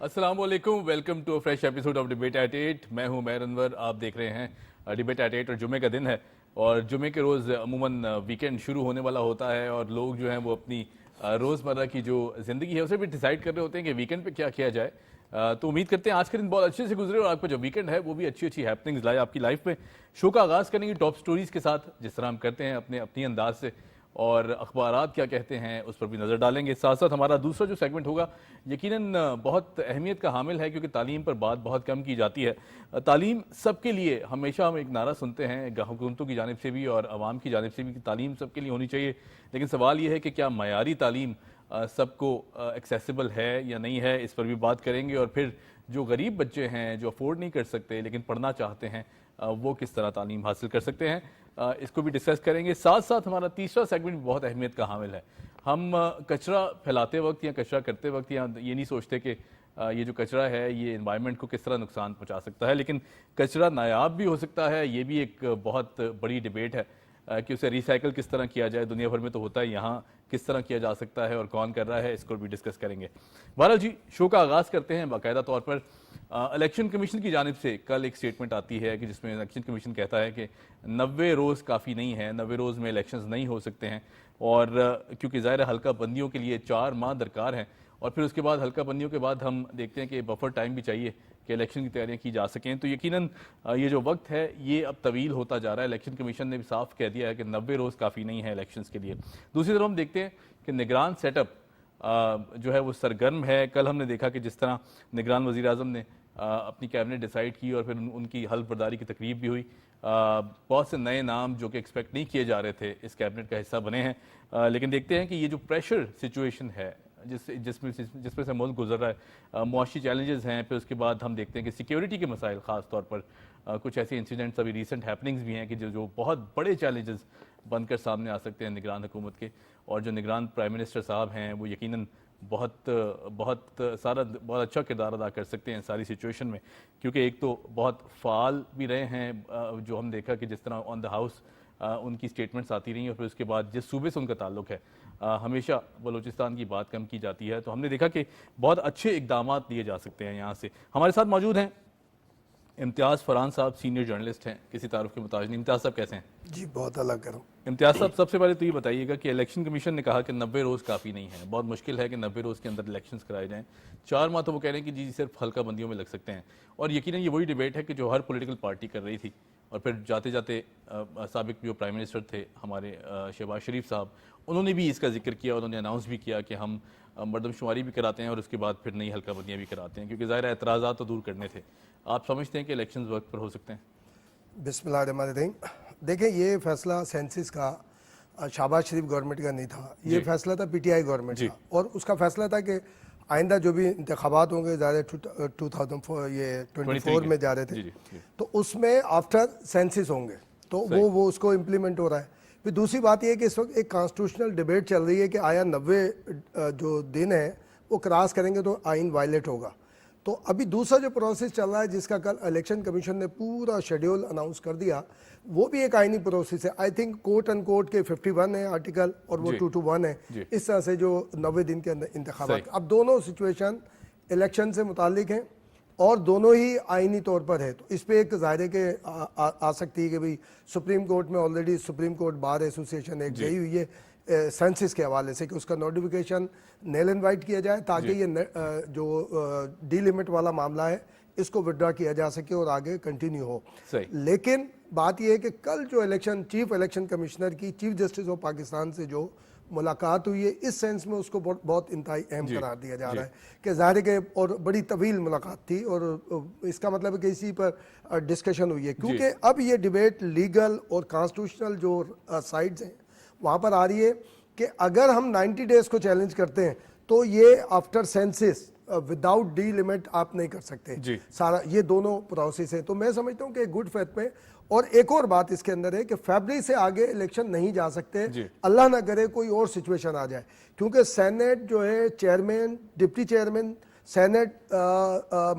अस्सलाम वालेकुम, welcome to a fresh episode of debate at 8। मैं हूं मैर अनवर, आप देख रहे हैं डिबेट एट 8 और जुमे का दिन है और जुमे के रोज़ अमूमन वीकेंड शुरू होने वाला होता है और लोग जो हैं वो अपनी रोज़मर्रा की जो ज़िंदगी है उसे भी डिसाइड कर रहे होते हैं कि वीकेंड पे क्या किया जाए। तो उम्मीद करते हैं आज के दिन बहुत अच्छे से गुजरे और आपका जो वीकेंड है वो भी अच्छी अच्छी हैपनिंग्स लाए आपकी लाइफ में। शो का आगाज़ करेंगे टॉप स्टोरीज़ के साथ, जिस तरह हम करते हैं अपनी अंदाज से, और अखबारात क्या कहते हैं उस पर भी नज़र डालेंगे। साथ साथ हमारा दूसरा जो सेगमेंट होगा यकीनन बहुत अहमियत का हामिल है, क्योंकि तालीम पर बात बहुत कम की जाती है। तालीम सबके लिए, हमेशा हम एक नारा सुनते हैं हुकूमतों की जानिब से भी और आवाम की जानिब से भी कि तालीम सबके लिए होनी चाहिए, लेकिन सवाल ये है कि क्या मयारी तालीम सबको एक्सेसिबल है या नहीं है, इस पर भी बात करेंगे। और फिर जो गरीब बच्चे हैं जो अफोर्ड नहीं कर सकते लेकिन पढ़ना चाहते हैं, वो किस तरह तालीम हासिल कर सकते हैं, इसको भी डिस्कस करेंगे। साथ साथ हमारा तीसरा सेगमेंट बहुत अहमियत का हामिल है। हम कचरा फैलाते वक्त या कचरा करते वक्त या ये नहीं सोचते कि ये जो कचरा है ये एनवायरनमेंट को किस तरह नुकसान पहुंचा सकता है, लेकिन कचरा नायाब भी हो सकता है। ये भी एक बहुत बड़ी डिबेट है कि उसे रिसाइकल किस तरह किया जाए। दुनिया भर में तो होता है, यहाँ किस तरह किया जा सकता है और कौन कर रहा है, इसको भी डिस्कस करेंगे। बहरहाल जी, शो का आगाज़ करते हैं बाकायदा तौर पर। इलेक्शन कमीशन की जानिब से कल एक स्टेटमेंट आती है कि जिसमें इलेक्शन कमीशन कहता है कि 90 रोज़ काफ़ी नहीं है, 90 रोज़ में इलेक्शंस नहीं हो सकते हैं, और क्योंकि ज़ाहिर हल्का बंदियों के लिए 4 माह दरकार हैं, और फिर उसके बाद हल्का बंदियों के बाद हम देखते हैं कि बफर टाइम भी चाहिए कि इलेक्शन की तैयारियां की जा सकें। तो यकीनन ये जो वक्त है ये अब तवील होता जा रहा है। इलेक्शन कमीशन ने भी साफ कह दिया है कि 90 रोज़ काफ़ी नहीं है इलेक्शंस के लिए। दूसरी तरफ हम देखते हैं कि निगरान सेटअप जो है वो सरगर्म है। कल हमने देखा कि जिस तरह निगरान वज़ीर आज़म ने अपनी कैबिनेट डिसाइड की और फिर उनकी हल्फ बर्दारी की तकरीब भी हुई। बहुत से नए नाम जो कि एक्सपेक्ट नहीं किए जा रहे थे इस कैबिनेट का हिस्सा बने हैं, लेकिन देखते हैं कि ये जो प्रेशर सिचुएशन है जिसमें से मुल्क गुजर रहा है, मुआशी चैलेंजेस हैं, फिर उसके बाद हम देखते हैं कि सिक्योरिटी के मसाइल, ख़ास तौर पर कुछ ऐसे इंसिडेंट्स अभी रिसेंट हैपनिंग्स भी हैं कि जो बहुत बड़े चैलेंजेस बनकर सामने आ सकते हैं निगरान हुकूमत के। और जो निगरान प्राइम मिनिस्टर साहब हैं वो यकीनन बहुत अच्छा किरदार अदा कर सकते हैं सारी सिचुएशन में, क्योंकि एक तो बहुत फ़ाल भी रहे हैं। जो हम देखा कि जिस तरह ऑन द हाउस उनकी स्टेटमेंट्स आती रही और फिर उसके बाद जिस सूबे से उनका ताल्लुक है, हमेशा बलूचिस्तान की बात कम की जाती है। तो हमने देखा कि बहुत अच्छे इकदाम लिए जा सकते हैं यहाँ से। हमारे साथ मौजूद हैं इम्तियाज़ फरहान साहब, सीनियर जर्नलिस्ट हैं, किसी तारुफ के मुताबिक। इम्तियाज़ साहब कैसे हैं? जी बहुत अलग करो। इम्तियाज़ साहब, सबसे पहले तो ये बताइएगा कि इलेक्शन कमीशन ने कहा कि 90 रोज़ काफ़ी नहीं है, बहुत मुश्किल है कि 90 रोज़ के अंदर इलेक्शंस कराए जाएं। 4 माह तो वो कह रहे हैं कि जी सिर्फ हल्का बंदियों में लग सकते हैं, और यकीनन ये वही डिबेट है कि जो हर पॉलिटिकल पार्टी कर रही थी। और फिर जाते जाते साबिक जो प्राइम मिनिस्टर थे हमारे शहबाज शरीफ साहब, उन्होंने भी इसका जिक्र किया, उन्होंने अनाउंस भी किया कि हम मरदमशुमारी भी कराते हैं और उसके बाद फिर नई हल्का बंदियाँ भी कराते हैं, क्योंकि ज़ाहिर एतराज़ात तो दूर करने थे। आप समझते हैं कि इलेक्शन वक्त पर हो सकते हैं? बिस्मिल्लाहिर्रहमानिर्रहीम। देखिए, ये फैसला सेंसिस का शहबाज शरीफ गवर्नमेंट का नहीं था, ये फैसला था पीटीआई गवर्नमेंट का, और उसका फैसला था कि आइंदा जो भी इंतखाबात होंगे, ज़्यादा 2024 में जा रहे थे, तो उसमें आफ्टर सेंसिस होंगे, तो वो उसको इम्प्लीमेंट हो रहा है। फिर दूसरी बात यह है कि इस वक्त एक कॉन्स्टिट्यूशनल डिबेट चल रही है कि आया 90 जो दिन है वो क्रॉस करेंगे तो आइन वायलेट होगा। तो अभी दूसरा जो प्रोसेस चल रहा है, जिसका कल इलेक्शन कमीशन ने पूरा शेड्यूल अनाउंस कर दिया, वो भी एक आइनी प्रोसेस है। I think court and court के 51 है आर्टिकल और वो 221 है। इस तरह से जो 90 दिन के अंदर इंतखाबात, अब दोनों सिचुएशन इलेक्शन से मुतालिक हैं और दोनों ही आइनी तौर पर है। तो इस पर एक ज़ाहिर के आ सकती है कि भाई सुप्रीम कोर्ट में already supreme court bar association एक गई हुई है सेंसिस के हवाले से कि उसका नोटिफिकेशन नेल एंड वाइट किया जाए, ताकि ये जो डी लिमिट वाला मामला है इसको विड्रॉ किया जा सके और आगे कंटिन्यू हो। लेकिन बात यह है कि कल जो चीफ इलेक्शन कमिश्नर की चीफ जस्टिस ऑफ पाकिस्तान से जो मुलाकात हुई है, इस सेंस में उसको बहुत इंतहाई अहम करार दिया जा रहा है कि ज़ाहिर के, और बड़ी तवील मुलाकात थी, और इसका मतलब है कि इसी पर डिस्कशन हुई है, क्योंकि अब ये डिबेट लीगल और कॉन्स्टिट्यूशनल जो साइड्स हैं वहाँ पर आ रही है कि अगर हम 90 डेज को चैलेंज करते हैं तो ये after census without delimit आप नहीं कर सकते सारा, ये दोनों प्रोसेस है। तो मैं समझता हूँ कि गुड फेथ पे, और एक और बात इसके अंदर है कि फरवरी से आगे इलेक्शन नहीं जा सकते, अल्लाह ना करे कोई और सिचुएशन आ जाए, क्योंकि सेनेट जो है चेयरमैन, डिप्टी चेयरमैन सेनेट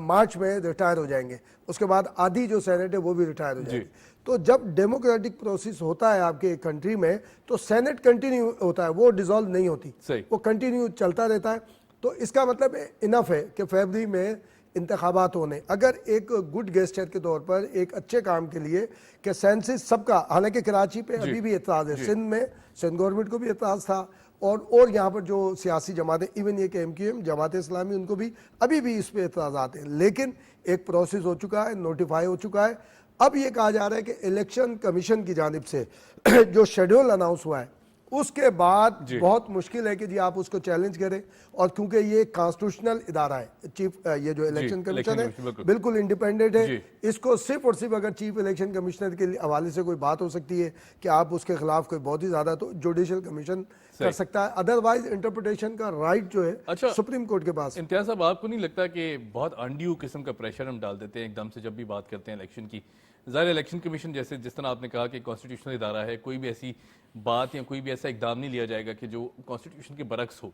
मार्च में रिटायर हो जाएंगे, उसके बाद आधी जो सेनेट है वो भी रिटायर हो जाएगी। तो जब डेमोक्रेटिक प्रोसेस होता है आपके कंट्री में, तो सेनेट कंटिन्यू होता है, वो डिसॉल्व नहीं होती, वो कंटिन्यू चलता रहता है। तो इसका मतलब इनफ है कि फरवरी में इंतखाबात होने, अगर एक गुड गेस्चर के तौर पर एक अच्छे काम के लिए कि सेंसिस सबका, हालांकि कराची पे अभी भी एतराज़ है, सिंध में सिंध गवर्नमेंट को भी एतराज़ था और यहाँ पर जो सियासी जमातें, इवन ये कि MQM जमात इस्लामी, उनको भी अभी भी इस पर एतराज़ात हैं, लेकिन एक प्रोसेस हो चुका है, नोटिफाई हो चुका है। अब ये कहा जा रहा है कि इलेक्शन कमीशन की जानिब से जो शेड्यूल अनाउंस हुआ है उसके बाद बहुत मुश्किल है कि जी आप उसको चैलेंज करें, और क्योंकि ये कॉन्स्टिट्यूशनल इदारा है, चीफ ये जो इलेक्शन कमीशन है बिल्कुल इंडिपेंडेंट है, इसको सिर्फ और सिर्फ अगर चीफ इलेक्शन कमिश्नर के हवाले से कोई बात हो सकती है कि आप उसके खिलाफ कोई बहुत ही ज्यादा, तो जुडिशियल कमीशन कर सकता है, अदरवाइज इंटरप्रिटेशन का राइट जो है सुप्रीम कोर्ट के पास। इम्तियाज साहब, आपको नहीं लगता कि बहुत अनड्यू किस्म का प्रेशर हम डाल देते हैं एकदम से जब भी बात करते हैं इलेक्शन की? ज़ाहिर इलेक्शन कमीशन जैसे जिस तरह आपने कहा कि कॉन्स्टिट्यूशनल इदारा है, कोई भी ऐसी बात या कोई भी ऐसा इकदाम नहीं लिया जाएगा कि जो कॉन्स्टिट्यूशन के बरक्स हो।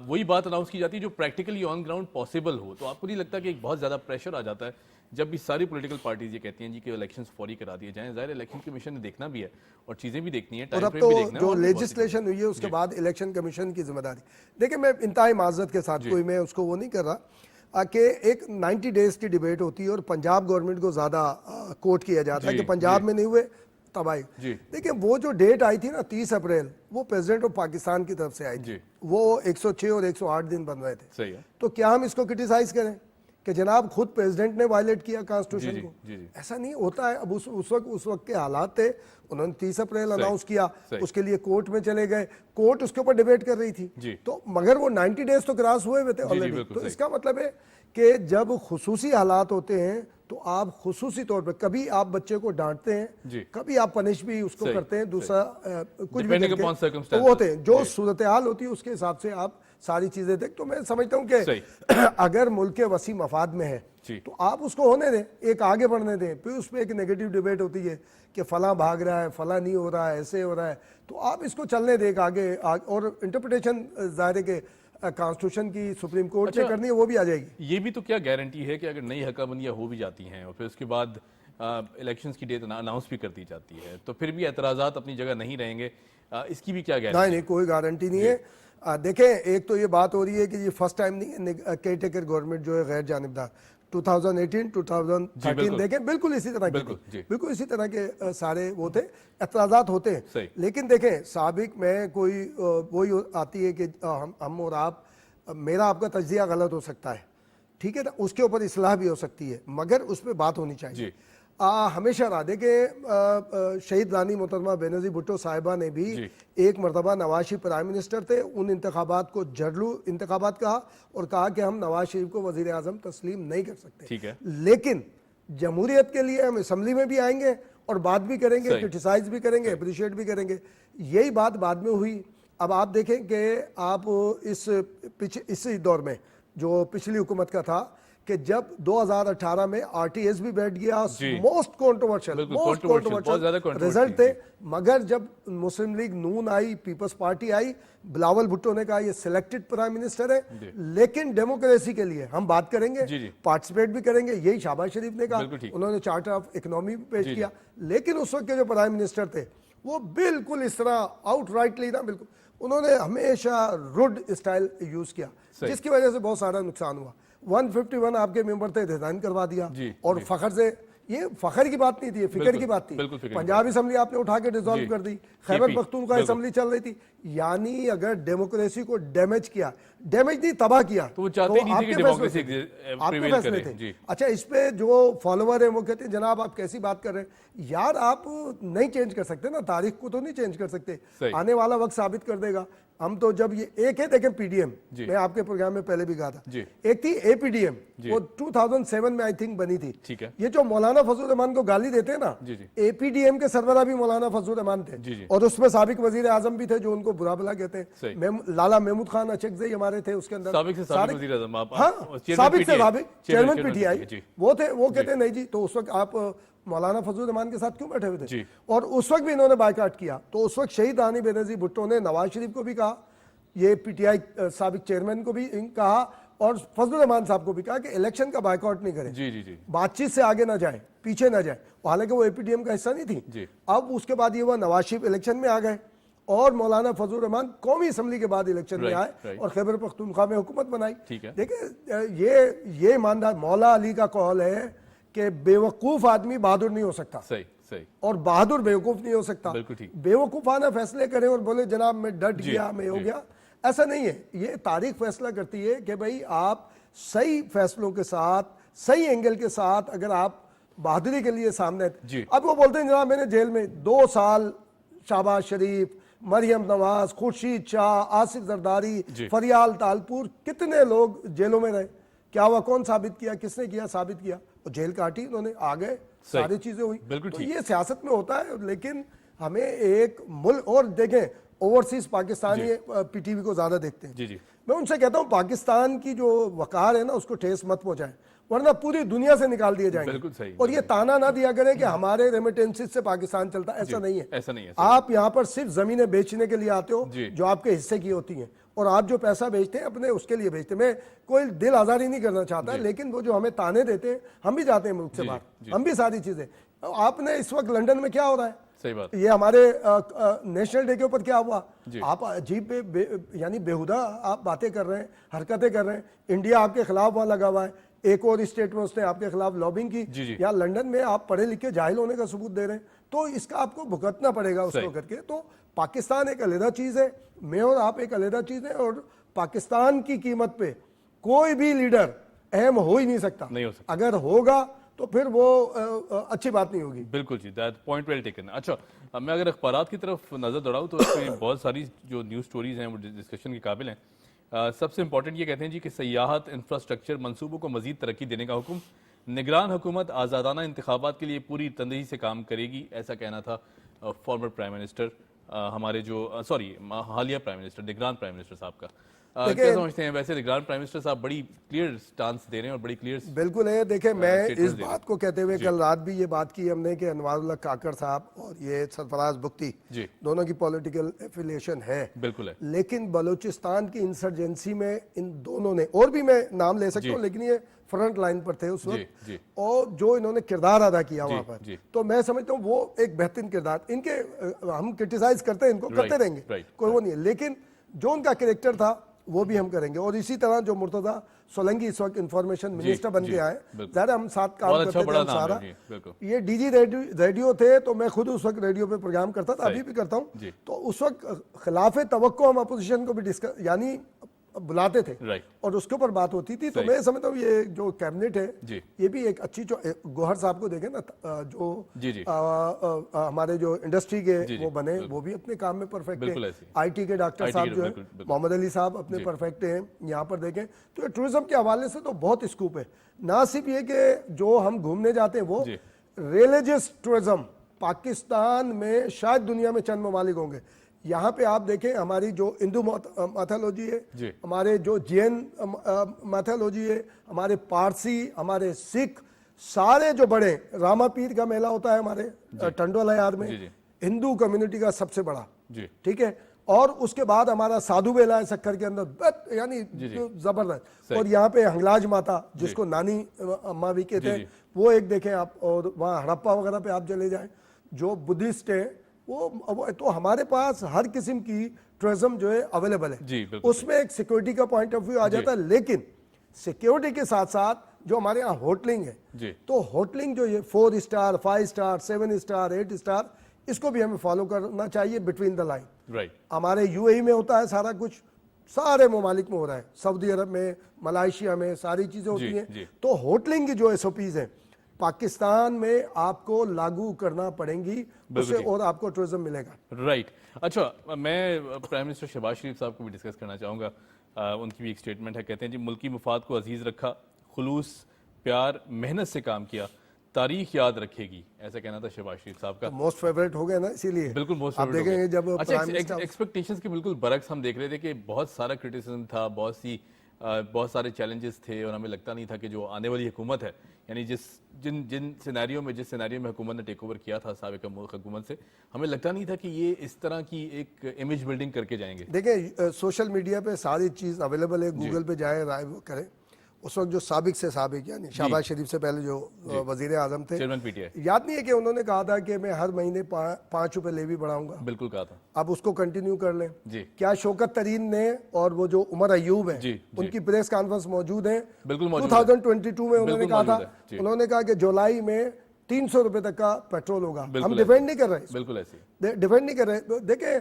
वही बात अनाउंस की जाती है जो प्रैक्टिकली ऑन ग्राउंड पॉसिबल हो। तो आपको नहीं लगता कि एक बहुत ज़्यादा प्रेशर आ जाता है जब भी सारी पॉलिटिकल पार्टीज ये कहती हैं जी कि इलेक्शंस फौरी करा दिए जाएं? ज़ाहिर इलेक्शन कमीशन ने देखना भी है और चीज़ें भी देखनी है, और अब तो जो लेजिस्लेशन हुई है उसके बाद इलेक्शन कमीशन की जिम्मेदारी, देखिए मैं इंतहाई माजरत के साथ कोई मैं उसको वो नहीं कर रहा कि एक 90 डेज की डिबेट होती है और पंजाब गवर्नमेंट को ज्यादा कोट किया जाता है कि पंजाब में नहीं हुए तबाही। देखिए वो जो डेट आई थी ना 30 अप्रैल, वो प्रेसिडेंट ऑफ पाकिस्तान की तरफ से आई थी, वो 106 और 108 दिन बन रहे थे। सही है। तो क्या हम इसको क्रिटिसाइज करें कि जनाब खुद प्रेसिडेंट ने वायलेट किया कॉन्स्टिट्यूशन को? ऐसा नहीं होता है। अब उस वक्त के हालात थे, उन्होंने 30 अप्रैल अनाउंस किया, उसके लिए कोर्ट में चले गए, कोर्ट उसके ऊपर डिबेट कर रही थी, तो मगर वो 90 डेज तो क्रॉस हुए थे ऑलरेडी। तो इसका मतलब है कि जब खुसूसी हालात होते हैं तो आप खुसूसी तौर पर कभी आप बच्चे को डांटते हैं, कभी आप पनिश भी उसको करते हैं, दूसरा कुछ भी करके, तो वो होते हैं जो सूरत हाल होती है उसके हिसाब से आप सारी चीजें देख। तो मैं समझता हूँ कि अगर मुल्क के वसी मफाद में है तो आप उसको होने दें, एक आगे बढ़ने दें। फिर उस पर एक नेगेटिव डिबेट होती है कि फला भाग रहा है, फला नहीं हो रहा है, ऐसे हो रहा है, तो आप इसको चलने दें आगे। और इंटरप्रिटेशन जाहिर है कि कॉन्स्टिट्यूशन की सुप्रीम कोर्ट ने करनी है, वो भी आ जाएगी। ये भी तो क्या गारंटी है कि अगर नई हकाबंदियां हो भी जाती हैं और फिर उसके बाद इलेक्शंस की डेट अनाउंस भी कर दी जाती है तो फिर भी एतराज़ात अपनी जगह नहीं रहेंगे? इसकी भी क्या गारंटी? नहीं, कोई गारंटी नहीं है। देखें, एक तो ये बात हो रही है कि ये फर्स्ट टाइम नहीं है केयरटेकर गवर्नमेंट जो है गैर जानिबदार। 2018 2013 देखें बिल्कुल इसी तरह के बिल्कुल इसी तरह के सारे वो थे, एतराज़ात होते हैं। लेकिन देखें साबिक में कोई वही आती है कि हम और आप, मेरा आपका तज्जिया गलत हो सकता है, ठीक है ना, उसके ऊपर इस्लाह भी हो सकती है, मगर उस पर बात होनी चाहिए। हमेशा रहा दे कि शहीद रानी मोहतरमा बेनज़ीर भुट्टो साहिबा ने भी एक मरतबा नवाज शरीफ प्राइम मिनिस्टर थे, उन इंतखाबात को जड़लू इंतखाबात कहा और कहा कि हम नवाज शरीफ को वज़ीर आज़म तस्लीम नहीं कर सकते। ठीक है। लेकिन जमहूरियत के लिए हम असम्बली में भी आएंगे और बात भी करेंगे, क्रिटिसाइज भी करेंगे, अप्रिशिएट भी करेंगे। यही बात बाद में हुई। अब आप देखें कि आप इस दौर में जो पिछली हुकूमत का था कि जब 2018 में RTS भी बैठ गया, मोस्ट कंट्रोवर्शियल रिजल्ट थे, मगर जब मुस्लिम लीग नून आई, पीपल्स पार्टी आई, बिलावल भुट्टो ने कहा ये सिलेक्टेड प्राइम मिनिस्टर है, लेकिन डेमोक्रेसी के लिए हम बात करेंगे, पार्टिसिपेट भी करेंगे, यही शहबाज शरीफ ने कहा। उन्होंने चार्टर ऑफ इकोनॉमी पेश किया, लेकिन उस वक्त के जो प्राइम मिनिस्टर थे वो बिल्कुल इस तरह आउटराइटली ना, बिल्कुल उन्होंने हमेशा रुड स्टाइल यूज किया, जिसकी वजह से बहुत सारा नुकसान हुआ। 151 आपके मेंबर थे, रिजाइन करवा दिया, और फखर से, ये फखर की बात नहीं थी, ये फिक्र की बात थी। पंजाब असेंबली आपने उठा के डिसॉल्व कर दी, खैबर पख्तूनख्वा असेंबली चल रही थी, यानी अगर डेमोक्रेसी को डैमेज किया, डैमेज नहीं तबाह किया, तो वो चाहते नहीं थे कि डेमोक्रेसी प्रिवेल करे। अच्छा, इस पे जो फॉलोवर है वो कहते हैं जनाब आप कैसी बात कर रहे हैं? यार आप नहीं चेंज कर सकते ना, तारीख को तो नहीं चेंज कर सकते, आने वाला वक्त साबित कर देगा। हम तो जब ये एक है, देखें PDM, मैं आपके प्रोग्राम में पहले भी कहा था, एक थी APDM, वो 2007 में आई थिंक बनी थी। ठीक है। ये जो मौलाना फजल रहमान को गाली देते हैं ना, APDM के सरबराह भी मौलाना फजल रहमान थे, और उसमें साबिक वजीर आजम भी थे जो उनको बुरा भला कहते हैं। लाला महमूद खान अचकज़ई हमारे थे उसके अंदर, साबिक से साबिक चेयरमैन PTI वो थे। वो कहते नहीं जी, तो उस वक्त आप मौलाना फजल रहमान के साथ क्यों बैठे हुए थे? और उस वक्त भी इन्होंने बायकाट किया। तो उस वक्त शहीद रानी बेनज़ीर भुट्टो ने नवाज शरीफ को भी कहा, ये PTI साबिक चेयरमैन को भी कहा, और फजल रहमान साहब को भी कहा कि इलेक्शन का बायकॉट नहीं करें, बातचीत से आगे ना जाए, पीछे ना जाए। हालांकि वो APDM का हिस्सा नहीं थी। अब उसके बाद ये हुआ, नवाज शरीफ इलेक्शन में आ गए, और मौलाना फजल रहमान कौमी असम्बली के बाद इलेक्शन में आए right. और खैबर पख्तूनख्वा में हुकूमत बनाई। ठीक है। देखिए ये ईमानदार मौला अली का कौल है कि बेवकूफ आदमी बहादुर नहीं हो सकता, सही सही, और बहादुर बेवकूफ नहीं हो सकता। बिल्कुल ठीक। बेवकूफाना फैसले करे और बोले जनाब मैं डट गया, मैं हो गया, ऐसा नहीं है। ये तारीख फैसला करती है कि भाई आप सही फैसलों के साथ, सही एंगल के साथ अगर आप बहादुरी के लिए सामने। अब वो बोलते हैं जनाब मैंने जेल में 2 साल शहबाज शरीफ, मरियम नवाज, खुर्शीद शाह, आसिफ जरदारी, फरियाल तालपुर, कितने लोग जेलों में रहे, क्या हुआ, कौन साबित किया, किसने किया, साबित किया, और जेल काटी उन्होंने, आ गए, सारी चीजें हुई। तो ये सियासत में होता है, लेकिन हमें एक मुल्क, और देखें ओवरसीज पाकिस्तानी पीटीवी को ज्यादा देखते हैं, मैं उनसे कहता हूं पाकिस्तान की जो वकार है ना उसको ठेस मत पहुंचाएं, वरना पूरी दुनिया से निकाल दिए जाएंगे। बिल्कुल सही। और ये ताना ना दिया करें कि हमारे रेमिटेंसेस से पाकिस्तान चलता, ऐसा नहीं है, ऐसा नहीं है। आप यहाँ पर सिर्फ जमीनें बेचने के लिए आते हो जो आपके हिस्से की होती हैं, और आप जो पैसा बेचते हैं अपने उसके लिए बेचते हैं। मैं कोई दिल आजारी नहीं करना चाहता, लेकिन वो जो हमें ताने देते हैं, हम भी जाते हैं मुल्क से बाहर, हम भी सारी चीजें। आपने इस वक्त लंदन में क्या हो रहा है, सही बात, ये हमारे नेशनल डे के ऊपर क्या हुआ, आप अजीब यानी बेहुदा आप बातें कर रहे हैं, हरकतें कर रहे हैं। इंडिया आपके खिलाफ वहां लगा हुआ है, एक और स्टेट में उसने आपके खिलाफ लॉबिंग की, या लंदन में आप पढ़े लिखे जाहिल होने का सबूत दे रहे हैं, तो इसका आपको भुगतना पड़ेगा उसको करके। तो पाकिस्तान एक अलग चीज है, मैं और आप एक अलग चीज है, और पाकिस्तान की कीमत पे कोई भी लीडर अहम हो ही नहीं सकता, नहीं हो सकता। अगर होगा तो फिर वो अच्छी बात नहीं होगी। बिल्कुल जी, दैट पॉइंट वेल टेकन। अच्छा, अब मैं अगर अखबारात की तरफ नजर दौड़ाऊं तो इसमें बहुत सारी जो न्यूज़ स्टोरीज हैं वो डिस्कशन के काबिल हैं। सबसे इंपॉर्टेंट ये कहते हैं जी कि सयाहत इंफ्रास्ट्रक्चर मंसूबों को मजीद तरक्की देने का हुक्म, निगरान हुकूमत आज़ादाना इंतखाबात के लिए पूरी तंदही से काम करेगी, ऐसा कहना था फॉर्मर प्राइम मिनिस्टर हमारे जो हालिया प्राइम मिनिस्टर, निगरान प्राइम मिनिस्टर साहब का। क्या समझते हैं वैसे निगरान प्राइम मिनिस्टर साहब बड़ी क्लियर स्टांस दे रहे हैं और बड़ी क्लियर, बिल्कुल है। देखें मैं इस बात को कहते हुए कल रात भी ये बात की हमने कि अनवारुल्लाह काकड़ साहब और ये सरफराज बुख्ती दोनों की पॉलिटिकल एफिलिएशन है, बिल्कुल है, लेकिन बलूचिस्तान की इंसर्जेंसी में इन दोनों ने, और भी मैं नाम ले सकता हूँ, लेकिन ये फ्रंट लाइन पर थे उस वक्त, और जो इन्होंने किरदार अदा किया वहां पर, तो मैं समझता हूँ वो एक बेहतरीन किरदार। इनके हम क्रिटिसाइज करते हैं, इनको करते रहेंगे, कोई वो नहीं है, लेकिन जो उनका कैरेक्टर था वो भी हम करेंगे। और इसी तरह जो मुर्तजा सोलंकी इस वक्त इंफॉर्मेशन मिनिस्टर बन के आए, ज़्यादा हम साथ काम करते थे, हम सारा ये डीजी रेडियो थे, तो मैं खुद उस वक्त रेडियो पे प्रोग्राम करता था, अभी भी करता हूँ। तो उस वक्त खिलाफ तवक्को हम अपोजिशन को भी डिस्कस यानी बुलाते थे और उसके ऊपर बात होती थी। तो मैं समझता हूँ ये जो कैबिनेट है ये भी एक अच्छी, जो गौहर साहब को देखें ना, जो हमारे जो इंडस्ट्री के वो बने, वो भी अपने काम में परफेक्ट है। आईटी के डॉक्टर साहब जो है मोहम्मद अली साहब अपने परफेक्ट हैं, यहाँ पर देखें तो टूरिज्म के हवाले से तो बहुत स्कूप है। ना सिर्फ ये कि जो हम घूमने जाते हैं, वो रिलीजियस टूरिज्म पाकिस्तान में शायद दुनिया में चंद ममालिक होंगे। यहाँ पे आप देखें हमारी जो हिंदू मैथोलॉजी है, हमारे जो जैन मैथोलॉजी है, हमारे पारसी, हमारे सिख, सारे जो बड़े, रामा पीर का मेला होता है हमारे टंडोला यार में, हिंदू कम्युनिटी का सबसे बड़ा, ठीक है। और उसके बाद हमारा साधु मेला है सक्कर के अंदर, यानी जबरदस्त। और यहाँ पे हंगलाज माता जिसको नानी अम्मा भी कहते हैं, वो एक देखें आप। और वहाँ हड़प्पा वगैरह पे आप चले जाएं, जो बुद्धिस्ट है वो, तो हमारे पास हर किस्म की टूरिज्म जो है अवेलेबल है। उसमें एक सिक्योरिटी का पॉइंट ऑफ व्यू आ जाता है, लेकिन सिक्योरिटी के साथ साथ जो हमारे यहाँ होटलिंग है, तो होटलिंग जो ये 4 स्टार, 5 स्टार, 7 स्टार, 8 स्टार, इसको भी हमें फॉलो करना चाहिए बिटवीन द लाइन। हमारे यूएई में होता है सारा कुछ, सारे ममालिक में हो रहा है, सऊदी अरब में, मलाइशिया में सारी चीजें होती हैं। तो होटलिंग की जो एसओपीज है पाकिस्तान में आपको लागू करना पड़ेंगी, उससे और आपको टूरिज्म मिलेगा। राइट। अच्छा, मैं प्राइम मिनिस्टर शहबाज शरीफ साहब को भी डिस्कस करना चाहूँगा। उनकी भी एक स्टेटमेंट है, कहते हैं जी मुल्की मुफाद को अजीज रखा, खुलूस, प्यार, मेहनत से काम किया, तारीख याद रखेगी, ऐसा कहना था शहबाज शरीफ साहब का। मोस्ट फेवरेट हो गया ना, इसीलिए बिल्कुल मोस्ट फेवरेट देखेंगे जब एक्सपेक्टेशंस के बिल्कुल बरक्स हम देख रहे थे कि बहुत सारा क्रिटिसिज्म था, बहुत सारे चैलेंजेस थे, और हमें लगता नहीं था कि जो आने वाली हुकूमत है, यानी जिन सिनेरियो में हुकूमत ने टेक ओवर किया था साबिक हुकूमत से, हमें लगता नहीं था कि ये इस तरह की एक इमेज बिल्डिंग करके जाएंगे। देखिए सोशल मीडिया पे सारी चीज़ अवेलेबल है, गूगल पे जाए, राय करें, उस वक्त जो साबिक से साबिक यानी शहबाज शरीफ से पहले जो वजीर आजम थे, चेयरमैन पीटीआई, याद नहीं है कि उन्होंने कहा था कि मैं हर महीने 5 रुपए लेवी बढ़ाऊंगा? बिल्कुल कहा था आप उसको कंटिन्यू कर लें। जी। क्या शौकत तरीन ने और वो जो उमर अयूब है, जी, जी। उनकी प्रेस कॉन्फ्रेंस मौजूद है? बिल्कुल मौजूद 2022 में उन्होंने बिल्कुल कहा था, मौजूद है, जी। उन्होंने कहा कि जुलाई में 300 रुपए तक का पेट्रोल होगा। हम बिल्कुल डिफेंड नहीं कर रहे, बिल्कुल ऐसे डिफेंड नहीं कर रहे। देखे,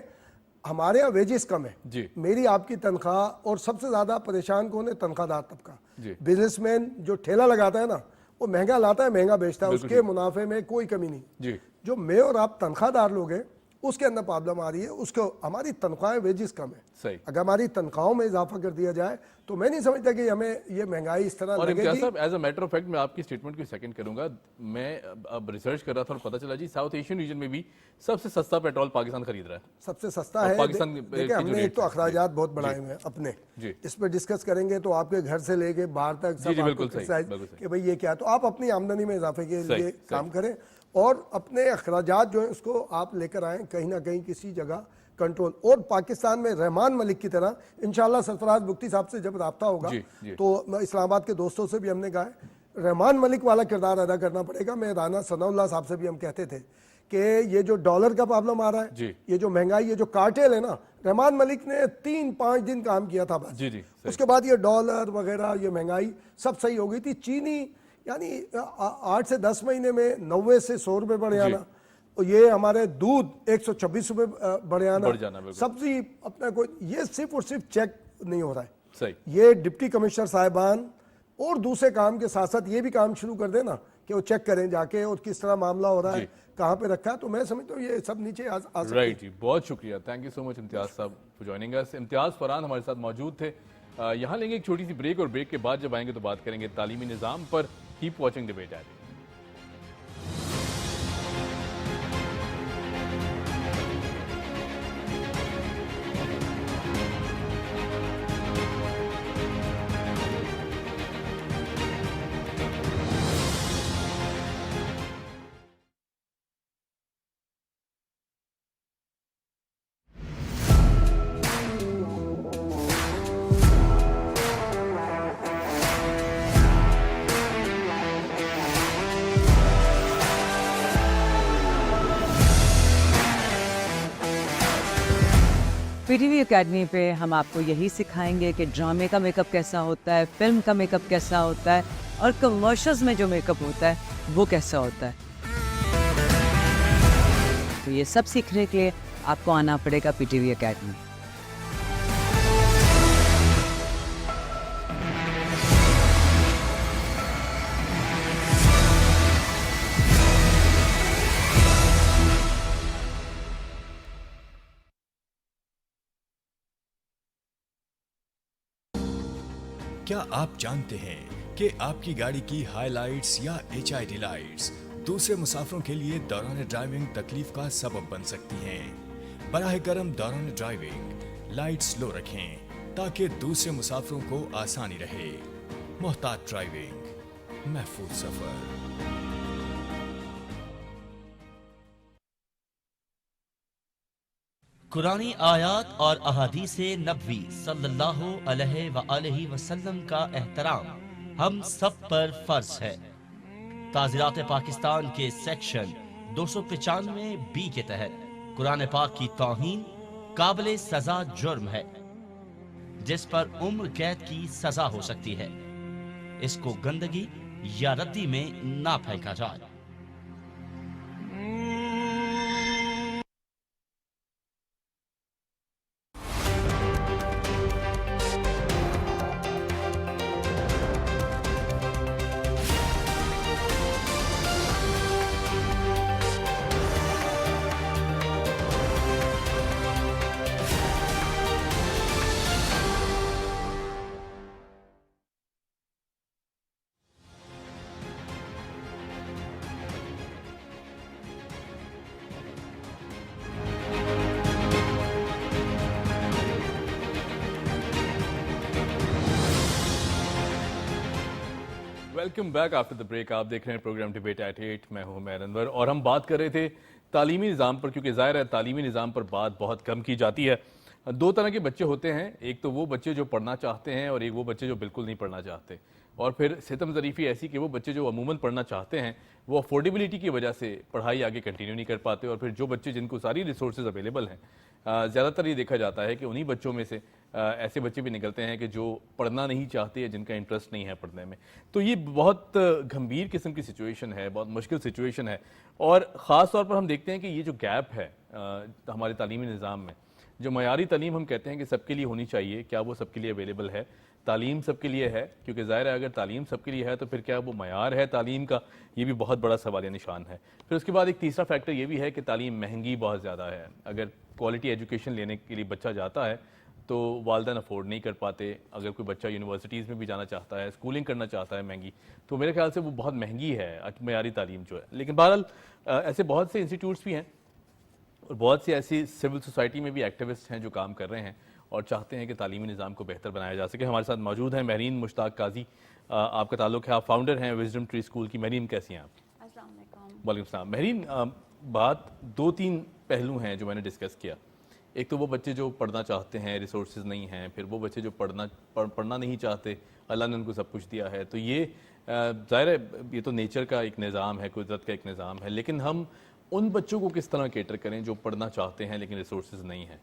हमारे यहाँ वेजेस कम है, जी। मेरी आपकी तनख्वाह, और सबसे ज्यादा परेशान कौन है? तनख्वाहदार तबका। जी। बिजनेसमैन जो ठेला लगाता है ना, वो महंगा लाता है, महंगा बेचता है, उसके मुनाफे में कोई कमी नहीं। जी। जो मैं और आप तनख्वाहदार लोग हैं, उसके अंदर प्रॉब्लम आ रही है। उसको हमारी तनख्वाहें, वेजेस कम है। सही। अगर हमारी तनख्वाहों में इजाफा कर दिया जाए तो मैं नहीं समझता कि हमें ये महंगाई इस तरह और इम्तियाज लगेगी। साहब, as a matter of fact मैं आपकी स्टेटमेंट को सेकंड करूंगा। मैं अब रिसर्च कर रहा था और पता चला जी साउथ एशियन रीजन में भी सबसे सस्ता पेट्रोल पाकिस्तान खरीद रहा है। सबसे सस्ता और है। पाकिस्तान देखिए, की जो हमने एक रेट तो है, अखराजात बहुत बढ़ाए हुए हैं अपने, जी। इस पर डिस्कस करेंगे तो आपके घर से लेके बाहर तक जी, सब जी, आपको बिल्कुल सही, criticize बिल्कुल सही। कि भाई ये क्या है। तो आप अपनी आमदनी में इजाफे के सही, लिए सही। काम करें और अपने अखराजात जो है उसको आप लेकर आए कहीं ना कहीं किसी जगह कंट्रोल। और पाकिस्तान में रहमान मलिक की तरह इंशाल्लाह सरफराज बुख्ती साहब से जब रब्ता होगा जी, जी। तो इस्लामाबाद के दोस्तों से भी हमने कहा है रहमान मलिक वाला किरदार अदा करना पड़ेगा। मैं राना सनाउल्लाह साहब से भी हम कहते थे कि ये जो डॉलर का प्रॉब्लम आ रहा है, जी। ये जो महंगाई, ये जो कार्टेल है ना, रहमान मलिक ने 3-5 दिन काम किया था बस। जी, जी, सही। उसके बाद ये डॉलर वगैरह, ये महंगाई सब सही हो गई थी। चीनी यानी 8 से 10 महीने में 90 से 100 रुपए बढ़ जाना, और ये हमारे दूध 126 रुपए बढ़ जाना, बिल्कुल। सब्जी अपना कोई, ये सिर्फ और सिर्फ चेक नहीं हो रहा है। सही। ये डिप्टी कमिश्नर साहिबान और दूसरे काम के साथ साथ ये भी काम शुरू कर देना कि वो चेक करें जाके और किस तरह मामला हो रहा है, कहाँ पे रखा है। तो मैं समझता हूँ ये सब नीचे आ सकते हैं। राइट जी, बहुत शुक्रिया, thank you so much Imtiaz sahab for joining us. Imtiaz Farhan हमारे साथ मौजूद थे। यहाँ लेंगे एक छोटी सी ब्रेक और ब्रेक के बाद जब आएंगे तो बात करेंगे तालीमी निज़ाम पर। Keep watching debate at. PTV academy पे हम आपको यही सिखाएंगे कि ड्रामे का मेकअप कैसा होता है, फिल्म का मेकअप कैसा होता है और कमर्शियल्स में जो मेकअप होता है वो कैसा होता है। तो ये सब सीखने के लिए आपको आना पड़ेगा पीटीवी एकेडमी। क्या आप जानते हैं कि आपकी गाड़ी की हाइलाइट्स या HID लाइट्स दूसरे मुसाफिरों के लिए दौरान ड्राइविंग तकलीफ का सबब बन सकती हैं? बराह करम दौरान ड्राइविंग लाइट्स लो रखें ताकि दूसरे मुसाफिरों को आसानी रहे। मोहतात ड्राइविंग, महफूज सफर। कुरानी आयात और अहादीसे नबवी सल्लल्लाहु अलैहि वसल्लम का एहतराम हम सब पर फर्ज है। ताज़ीरात पाकिस्तान के सेक्शन 295B के तहत कुरान पाक की तौहीन काबिल सजा जुर्म है जिस पर उम्र कैद की सजा हो सकती है। इसको गंदगी या रद्दी में ना फेंका जाए। Welcome back after the break. आप देख रहे हैं प्रोग्राम डिबेट एट 8। मैं हूं उमैर अनवर और हम बात कर रहे थे तालीमी निज़ाम पर, क्योंकि ज़ाहिर है तालीमी निज़ाम पर बात बहुत कम की जाती है। दो तरह के बच्चे होते हैं, एक तो वो बच्चे जो पढ़ना चाहते हैं और एक वो बच्चे जो बिल्कुल नहीं पढ़ना चाहते। और फिर सितम ज़रीफ़ी ऐसी कि वो बच्चे जो अमूमन पढ़ना चाहते हैं वो अफोर्डेबिलिटी की वजह से पढ़ाई आगे कंटिन्यू नहीं कर पाते, और फिर जो बच्चे जिनको सारी रिसोर्सेज अवेलेबल हैं, ज़्यादातर ये देखा जाता है कि उन्हीं बच्चों में से ऐसे बच्चे भी निकलते हैं कि जो पढ़ना नहीं चाहते या जिनका इंटरेस्ट नहीं है पढ़ने में। तो ये बहुत गंभीर किस्म की सिचुएशन है, बहुत मुश्किल सिचुएशन है, और ख़ास तौर पर हम देखते हैं कि ये जो गैप है हमारे तालीमी निज़ाम में, जो मयारी तालीम हम कहते हैं कि सबके लिए होनी चाहिए, क्या वो सबके लिए अवेलेबल है? तालीम सबके लिए है? क्योंकि ज़ाहिर है अगर तालीम सबके लिए है तो फिर क्या वो मयार है तालीम का? ये भी बहुत बड़ा सवालिया निशान है। फिर उसके बाद एक तीसरा फैक्टर ये भी है कि तालीम महंगी बहुत ज़्यादा है। अगर क्वालिटी एजुकेशन लेने के लिए बच्चा जाता है तो वालिदैन अफोर्ड नहीं कर पाते। अगर कोई बच्चा यूनिवर्सिटीज़ में भी जाना चाहता है, स्कूलिंग करना चाहता है महंगी, तो मेरे ख्याल से वो बहुत महंगी है मयारी तालीम जो है। लेकिन बहरहाल ऐसे बहुत से इंस्टीट्यूट्स भी हैं और बहुत सी ऐसी सिविल सोसाइटी में भी एक्टिविस्ट हैं जो काम कर रहे हैं और चाहते हैं कि तालीमी निज़ाम को बेहतर बनाया जा सके। हमारे साथ मौजूद हैं महरीन मुश्ताक काजी, आपका ताल्लुक़ है, आप फाउंडर हैं विजडम ट्री स्कूल की। महरीन कैसी हैं आप? अस्सलाम वालेकुम। वालेकुम सलाम। महरीन, बात 2-3 पहलू हैं जो मैंने डिस्कस किया। एक तो वो बच्चे जो पढ़ना चाहते हैं, रिसोर्सेज नहीं हैं, फिर वो बच्चे जो पढ़ना नहीं चाहते, अल्लाह ने उनको सब कुछ दिया है। तो ये ज़ाहिर है ये तो नेचर का एक निज़ाम है, कुदरत का एक निज़ाम है, लेकिन हम उन बच्चों को किस तरह केटर करें जो पढ़ना चाहते हैं लेकिन रिसोर्सेज नहीं हैं?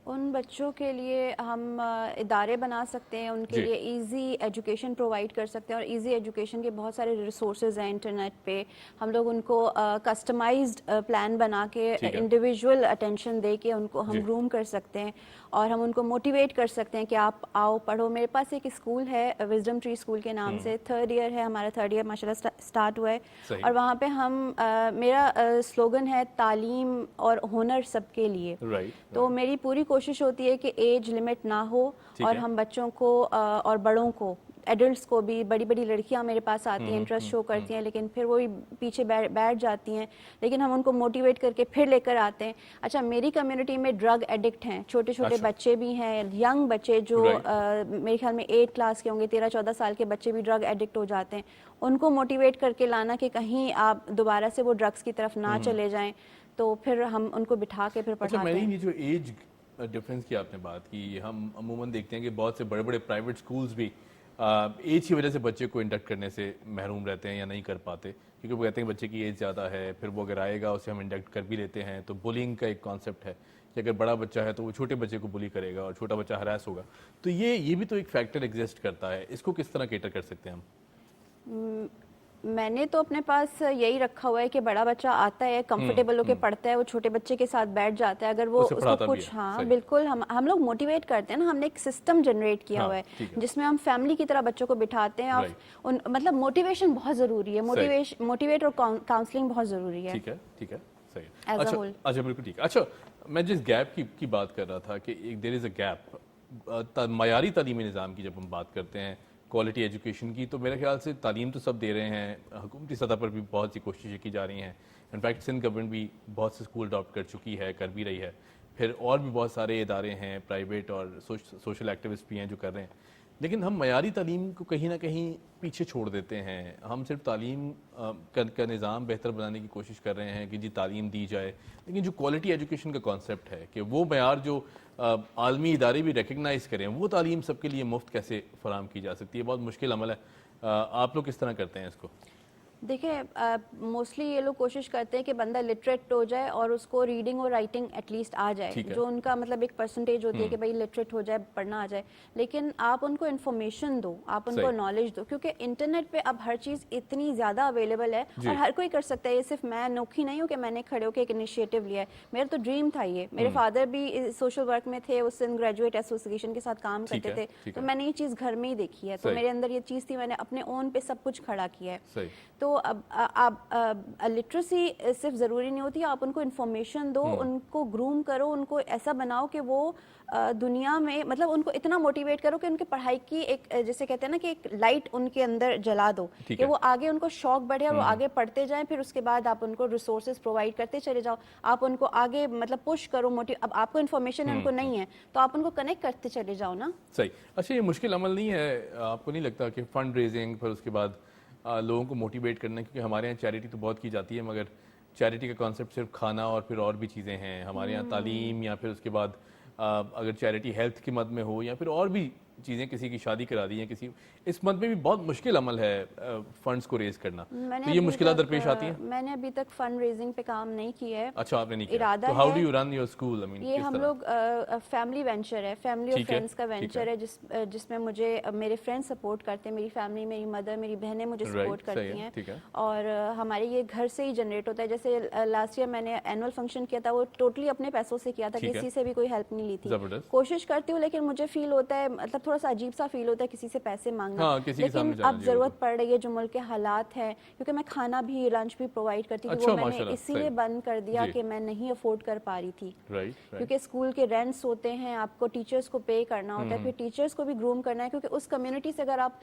उन बच्चों के लिए हम इदारे बना सकते हैं, उनके जी। लिए इजी एजुकेशन प्रोवाइड कर सकते हैं, और इजी एजुकेशन के बहुत सारे रिसोर्सेज हैं इंटरनेट पे। हम लोग उनको कस्टमाइज्ड प्लान बना के ठीक है। इंडिविजुअल अटेंशन दे के उनको हम जी। ग्रूम कर सकते हैं, और हम उनको मोटिवेट कर सकते हैं कि आप आओ पढ़ो। मेरे पास एक स्कूल है विजडम ट्री स्कूल के नाम से, 3rd ईयर है हमारा, 3rd ईयर माशाल्लाह स्टार्ट हुआ है। सही। और वहाँ पे हम मेरा स्लोगन है तालीम और हुनर सबके लिए। राइट। तो मेरी पूरी कोशिश होती है कि एज लिमिट ना हो, ठीक और है। हम बच्चों को और बड़ों को, एडल्ट्स को भी, बड़ी बड़ी लड़कियां मेरे पास आती हैं, इंटरेस्ट शो करती हैं, लेकिन फिर वो भी पीछे बैठ जाती हैं, लेकिन हम उनको मोटिवेट करके फिर लेकर आते हैं। अच्छा, मेरी कम्युनिटी में ड्रग एडिक्ट हैं, छोटे छोटे अच्छा। बच्चे भी हैं, यंग बच्चे जो Right. मेरे ख्याल में 8 क्लास के होंगे, 13-14 साल के बच्चे भी ड्रग एडिक्ट हो जाते हैं। उनको मोटिवेट करके लाना कि कहीं आप दोबारा से वो ड्रग्स की तरफ ना चले जाएं, तो फिर हम उनको बिठा के फिर अच्छा पढ़ाते मैंने हैं। ये जो एज डिफरेंस की आपने बात की, हम अमूमन देखते हैं कि बहुत से बड़े बड़े प्राइवेट स्कूल्स भी एज की वजह से बच्चे को इंडक्ट करने से महरूम रहते हैं या नहीं कर पाते, क्योंकि वो कहते हैं बच्चे की एज ज़्यादा है, फिर वो अगर आएगा उसे हम इंडक्ट कर भी लेते हैं। तो बुलिंग का एक कॉन्सेप्ट है कि अगर बड़ा बच्चा है तो वो छोटे बच्चे को बुली करेगा और छोटा बच्चा हरास होगा। तो ये भी तो एक फैक्टर एग्जिस्ट करता है, इसको किस तरह केटर कर सकते हैं हम? मैंने तो अपने पास यही रखा हुआ है कि बड़ा बच्चा आता है, कंफर्टेबल होके पढ़ता है, वो छोटे बच्चे के साथ बैठ जाता है। अगर वो उसे उसको पढ़ाता भी कुछ, है, हाँ सही। बिल्कुल, हम लोग मोटिवेट करते हैं ना, हमने एक सिस्टम जनरेट किया हाँ, हुआ ठीक है है। जिसमें हम फैमिली की तरह बच्चों को बिठाते हैं, और Right. मतलब मोटिवेशन बहुत जरूरी है, सही। मोटिवेट और काउंसलिंग बहुत जरूरी है। ठीक है, ठीक है, सही है। As a अच्छा whole. अच्छा, बिल्कुल ठीक है। अच्छा, मैं जिस गैप की बात कर रहा था कि एक देयर इज़ अ गैप मयारी तालीमी निज़ाम की, जब हम बात करते हैं क्वालिटी एजुकेशन की, तो मेरे ख्याल से तालीम तो सब दे रहे हैं, हुकूमती सतह पर भी बहुत सी कोशिशें की जा रही हैं। इनफैक्ट सिंध गवर्नमेंट भी बहुत से स्कूल अडॉप्ट कर चुकी है, कर भी रही है। फिर और भी बहुत सारे इदारे हैं प्राइवेट और सोशल एक्टिविस्ट भी हैं जो कर रहे हैं, लेकिन हम मयारी तालीम को कहीं ना कहीं पीछे छोड़ देते हैं। हम सिर्फ तालीम का निज़ाम बेहतर बनाने की कोशिश कर रहे हैं कि जी तालीम दी जाए, लेकिन जो क्वालिटी एजुकेशन का कॉन्सेप्ट है कि वो मयार जो आलमी इदारे भी रिकग्नाइज़ करें, वो तालीम सबके लिए मुफ्त कैसे फराम की जा सकती है, बहुत मुश्किल अमल है। आप लोग किस तरह करते हैं इसको? देखिए, मोस्टली ये लोग कोशिश करते हैं कि बंदा लिटरेट हो जाए और उसको रीडिंग और राइटिंग एटलीस्ट आ जाए, ठीक है। जो उनका मतलब एक परसेंटेज होती है कि भाई लिटरेट हो जाए, पढ़ना आ जाए। लेकिन आप उनको इन्फॉर्मेशन दो, आप उनको सही। नॉलेज दो, क्योंकि इंटरनेट पे अब हर चीज़ इतनी ज़्यादा अवेलेबल है जी। और हर कोई कर सकता है। ये सिर्फ मैं अनोखी नहीं हूँ कि मैंने खड़े होकर एक इनिशिएटिव लिया है, मेरा तो ड्रीम था ये। मेरे फादर भी सोशल वर्क में थे, उस दिन ग्रेजुएट एसोसिएशन के साथ काम ठीक करते है, थे, ठीक तो है। मैंने ये चीज़ घर में ही देखी है, तो सही। मेरे अंदर ये चीज़ थी, मैंने अपने ओन पे सब कुछ खड़ा किया है। सही। तो अब आप लिटरेसी सिर्फ ज़रूरी नहीं होती, आप उनको इन्फॉर्मेशन दो, उनको ग्रूम करो, उनको ऐसा बनाओ कि वो दुनिया में, मतलब उनको इतना मोटिवेट करो कि उनकी पढ़ाई की एक, जैसे कहते हैं ना कि एक लाइट उनके अंदर जला दो, ठीक कि है। वो आगे उनको शौक बढ़े और वो आगे पढ़ते जाएं। फिर उसके बाद आप उनको रिसोर्सेज प्रोवाइड करते चले जाओ, आप उनको आगे मतलब पुश करो, अब आपको इन्फॉर्मेशन है, उनको नहीं है, तो आप उनको कनेक्ट करते चले जाओ ना। सही। अच्छा, ये मुश्किल अमल नहीं है, आपको नहीं लगता कि फंड रेजिंग, फिर उसके बाद लोगों को मोटिवेट करना, क्योंकि हमारे यहाँ चैरिटी तो बहुत की जाती है, मगर चैरिटी का कॉन्सेप्ट सिर्फ खाना और भी चीज़ें हैं। हमारे यहाँ तालीम, या फिर उसके बाद अगर चैरिटी हेल्थ की मद में हो, या फिर और भी चीज़ें, किसी की शादी करा दी है, किसी इस मद में भी बहुत मुश्किल अमल है फंड्स को रेज करना, तो ये मुश्किलें दरपेश आती हैं। मैंने अभी तक फंड रेजिंग पे काम नहीं किया है। अच्छा, आपने नहीं किया, इरादा तो हाउ है। Do you run your school? I mean ये हम लोग फैमिली वेंचर है, फैमिली और ठीक है, फ्रेंड्स का ठीक वेंचर है, जिसमें मुझे मेरे फ्रेंड्स सपोर्ट करते हैं, मेरी फैमिली, मेरी मदर, मेरी बहनें मुझे Right, सपोर्ट सही करती है, हैं। ठीक है। और हमारे ये घर से ही जनरेट होता है। जैसे लास्ट ईयर मैंने एनुअल फंक्शन किया था, वो टोटली अपने पैसों से किया था, ठीक है। किसी से भी कोई हेल्प नहीं ली थी। जबरदस्त। कोशिश करती हूँ, लेकिन मुझे फील होता है, मतलब थोड़ा सा अजीब सा फील होता है किसी से पैसे मांगना। हाँ, किसी के सामने लेकिन जाना अब जी, जरूरत बिल्कुल। पड़ रही है, जो मुल्क के हालात हैं, क्योंकि मैं खाना भी, लंच भी प्रोवाइड करती थी, अच्छा, वो मैंने माशाल्लाह, इसीलिए सही। बंद कर दिया जी। कि मैं नहीं अफोर्ड कर पा रही थी। राइट, क्योंकि स्कूल के रेंट्स होते हैं, आपको टीचर्स को पे करना होता है, फिर टीचर्स को भी ग्रूम करना है, क्योंकि उस कम्युनिटी से अगर आप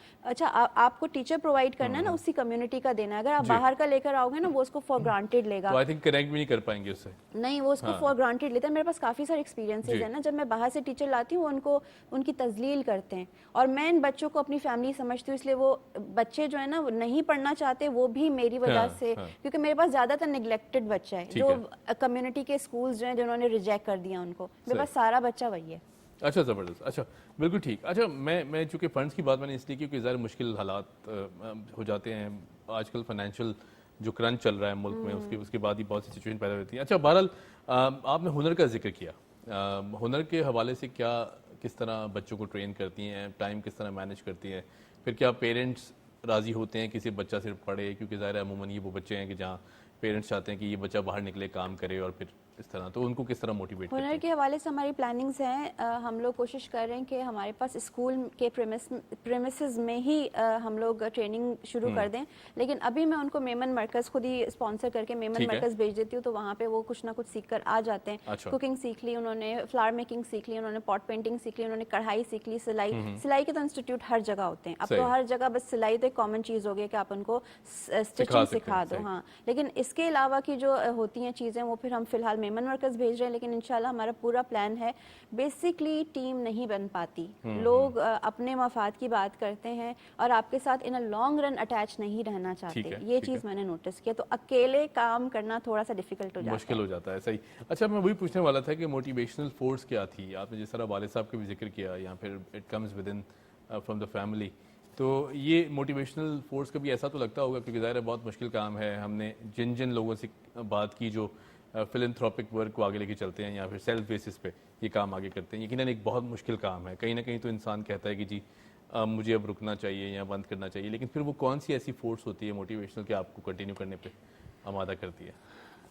आपको टीचर प्रोवाइड करना है ना, उसी कम्युनिटी का देना है। अगर आप जी। बाहर का लेकर आओगे ना, वो उसको फॉर ग्रांटेड लेगा। तो आई थिंक कनेक्ट भी नहीं कर पाएंगे उससे। नहीं, वो उसको फॉर ग्रांटेड लेता है। मेरे पास काफ़ी सारे एक्सपीरियंसेस जी। है ना, जब मैं बाहर से टीचर लाती हूँ, उनको उनकी तजलील करते हैं, और मैं इन बच्चों को अपनी फैमिली समझती हूँ, इसलिए वो बच्चे जो है ना, वो नहीं पढ़ना चाहते, वो भी मेरी वजह हाँ, से, हाँ। क्योंकि मेरे पास ज़्यादातर निगलेक्टेड बच्चा है, ठीक जो कम्युनिटी के स्कूल्स जो हैं, जिन्होंने रिजेक्ट कर दिया उनको। मेरे सही। पास सारा बच्चा वही है। अच्छा, ज़बरदस्त। अच्छा, बिल्कुल ठीक। अच्छा, मैं चूँकि फ़ंड्स की बात मैंने इसलिए की, क्योंकि ज़्यादा मुश्किल हालात हो जाते हैं आजकल, फाइनेंशियल जो क्रंच चल रहा है मुल्क में, उसके बाद ही बहुत सी सिचुएशन पैदा होती है। अच्छा, बहरहाल आपने हुनर का जिक्र किया, हुनर के हवाले से क्या, किस तरह बच्चों को ट्रेन करती हैं, टाइम किस तरह मैनेज करती हैं, फिर क्या पेरेंट्स राज़ी होते हैं किसी बच्चा सिर्फ पढ़े? क्योंकि ज़ाहिर है अमूमन ये वो बच्चे हैं कि जहाँ पेरेंट्स चाहते हैं कि ये बच्चा बाहर निकले, काम करे, और फिर इस तरह, तो उनको किस तरह मोटिवेट करते हुनर हैं? के हवाले से हमारी प्लानिंग्स हैं। हम लोग कोशिश कर रहे हैं कि हमारे पास स्कूल के प्रेमिसेस में ही हम लोग ट्रेनिंग शुरू कर दें, लेकिन अभी मैं उनको मेमन मरकज़ खुद ही स्पॉन्सर करके मेमन ठीक है। मरकज़ भेज देती हूँ, तो वहाँ पे वो कुछ ना कुछ सीख कर आ जाते हैं। अच्छा। कुकिंग सीख ली उन्होंने, फ्लावर मेकिंग सीख ली उन्होंने, पॉट पेंटिंग सीख ली उन्होंने, कढ़ाई सीख ली, सिलाई के तो इंस्टीट्यूट हर जगह होते हैं अब सही। तो, हर जगह बस सिलाई तो एक कॉमन चीज़ हो गई कि आप उनको स्टिचिंग सकते सिखा हैं, दो। सही। हाँ, लेकिन इसके अलावा की जो होती हैं चीज़ें, वो फिर हम फिलहाल मेमन मरकज़ भेज रहे हैं, लेकिन इंशाल्लाह हमारा पूरा प्लान है। बेसिकली टीम नहीं बन पाती, लोग अपने मफाद की बात करते हैं और आपके साथ इन अ लॉन्ग रन अटैच नहीं रहना चाहते। ठीक है, ये ठीक चीज़ है। मैंने नोटिस किया, तो अकेले काम करना थोड़ा सा डिफिकल्ट हो जाता मुश्किल है। हो जाता है, सही। अच्छा, मैं वही पूछने वाला था कि मोटिवेशनल फोर्स क्या थी? आपने जिस तरह वालिद साहब का भी जिक्र किया, या फिर it comes with in from the family, तो ये मोटिवेशनल फोर्स कभी ऐसा तो लगता होगा, क्योंकि ज़ाहिर है बहुत मुश्किल काम है। हमने जिन जिन लोगों से बात की जो फिलैंथ्रोपिक वर्क को आगे लेके चलते हैं, या फिर सेल्फ बेसिस पे ये काम आगे करते हैं, यकीनन एक बहुत मुश्किल काम है। कहीं ना कहीं तो इंसान कहता है कि जी मुझे अब रुकना चाहिए या बंद करना चाहिए, लेकिन फिर वो कौन सी ऐसी फोर्स होती है मोटिवेशनल कि आपको कंटिन्यू करने पे आमादा करती है?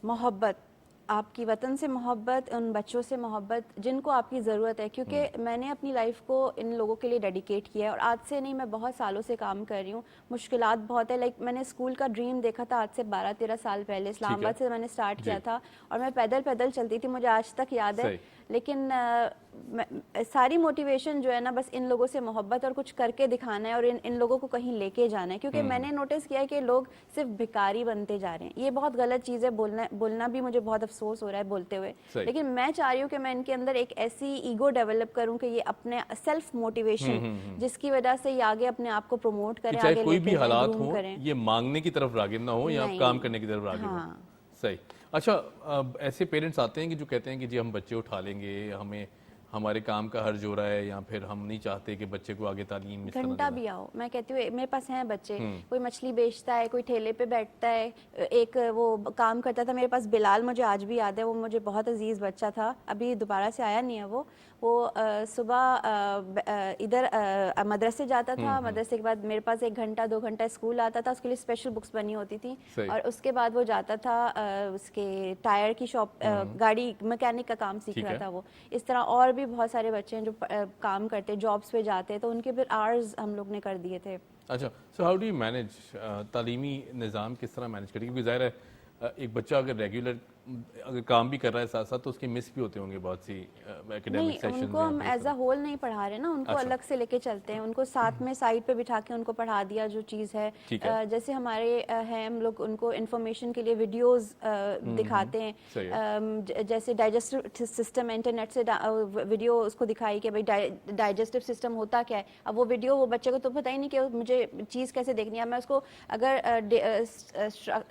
मोहब्बत, आपकी वतन से मोहब्बत, उन बच्चों से मोहब्बत जिनको आपकी ज़रूरत है, क्योंकि मैंने अपनी लाइफ को इन लोगों के लिए डेडिकेट किया है, और आज से नहीं, मैं बहुत सालों से काम कर रही हूँ। मुश्किलात बहुत है, लाइक मैंने स्कूल का ड्रीम देखा था आज से 12-13 साल पहले, इस्लामाबाद से मैंने स्टार्ट किया था, और मैं पैदल पैदल चलती थी, मुझे आज तक याद है। सही। लेकिन सारी मोटिवेशन जो है ना, बस इन लोगों से मोहब्बत और कुछ करके दिखाना है, और इन लोगों को कहीं लेके जाना है, क्योंकि मैंने नोटिस किया है कि लोग सिर्फ भिखारी बनते जा रहे हैं। ये बहुत गलत चीज़ है, बोलना भी मुझे बहुत अफसोस हो रहा है बोलते हुए, सही। लेकिन मैं चाह रही हूँ कि मैं इनके अंदर एक ऐसी ईगो डेवलप करूँ कि ये अपने सेल्फ मोटिवेशन, जिसकी वजह से ये आगे अपने आप को प्रमोट कि करें, चाहे आगे कोई लेके भी जाएं, हालात ग्रूम हो, करें। ये मांगने की तरफ रागिब ना हो या नहीं। काम करने की तरफ रागिब हो। हाँ। सही। अच्छा, अब ऐसे पेरेंट्स आते हैं कि जो कहते हैं कि जी हम बच्चे उठा लेंगे, हमें हमारे काम का हर्ज हो रहा है, या फिर हम नहीं चाहते कि बच्चे को आगे तालीम इस तरह घंटा देना। भी आओ, मैं कहती हूँ मेरे पास हैं बच्चे, कोई मछली बेचता है, कोई ठेले पे बैठता है, एक वो काम करता था मेरे पास बिलाल, मुझे आज भी याद है, वो मुझे बहुत अजीज बच्चा था, अभी दोबारा से आया नहीं है वो सुबह इधर मदरसे जाता था, मदरसे के बाद मेरे पास 1 घंटा 2 घंटा स्कूल आता था, उसके लिए स्पेशल बुक्स बनी होती थी, सही। और उसके बाद वो जाता था उसके टायर की शॉप, गाड़ी मैकेनिक का काम सीख ठीक रहा है। था वो। इस तरह और भी बहुत सारे बच्चे हैं जो काम करते, जॉब्स पे जाते, तो उनके फिर आवर्स हम लोग ने कर दिए थे। अच्छा, so how do you manage, तालीमी निज़ाम किस तरह मैनेज करें? क्योंकि ज़ाहिर है एक बच्चा अगर रेगुलर अगर काम भी कर रहा है साथ साथ, तो उसके मिस भी होते होंगे बहुत सी एकेडमिक नहीं, सेशन। उनको हम एज अ होल नहीं पढ़ा रहे ना, उनको अच्छा। अलग से लेके चलते हैं, उनको साथ में साइड पे बिठा के उनको पढ़ा दिया जो चीज़ है। ठीक है। जैसे हमारे हैं, हम लोग उनको इन्फॉर्मेशन के लिए वीडियोस दिखाते सही हैं, जैसे डाइजेस्टिव सिस्टम, इंटरनेट से वीडियो उसको दिखाई कि भाई डाइजेस्टिव सिस्टम होता क्या है। अब वो वीडियो वो बच्चे को तो पता ही नहीं कि मुझे चीज़ कैसे देखनी है, मैं उसको अगर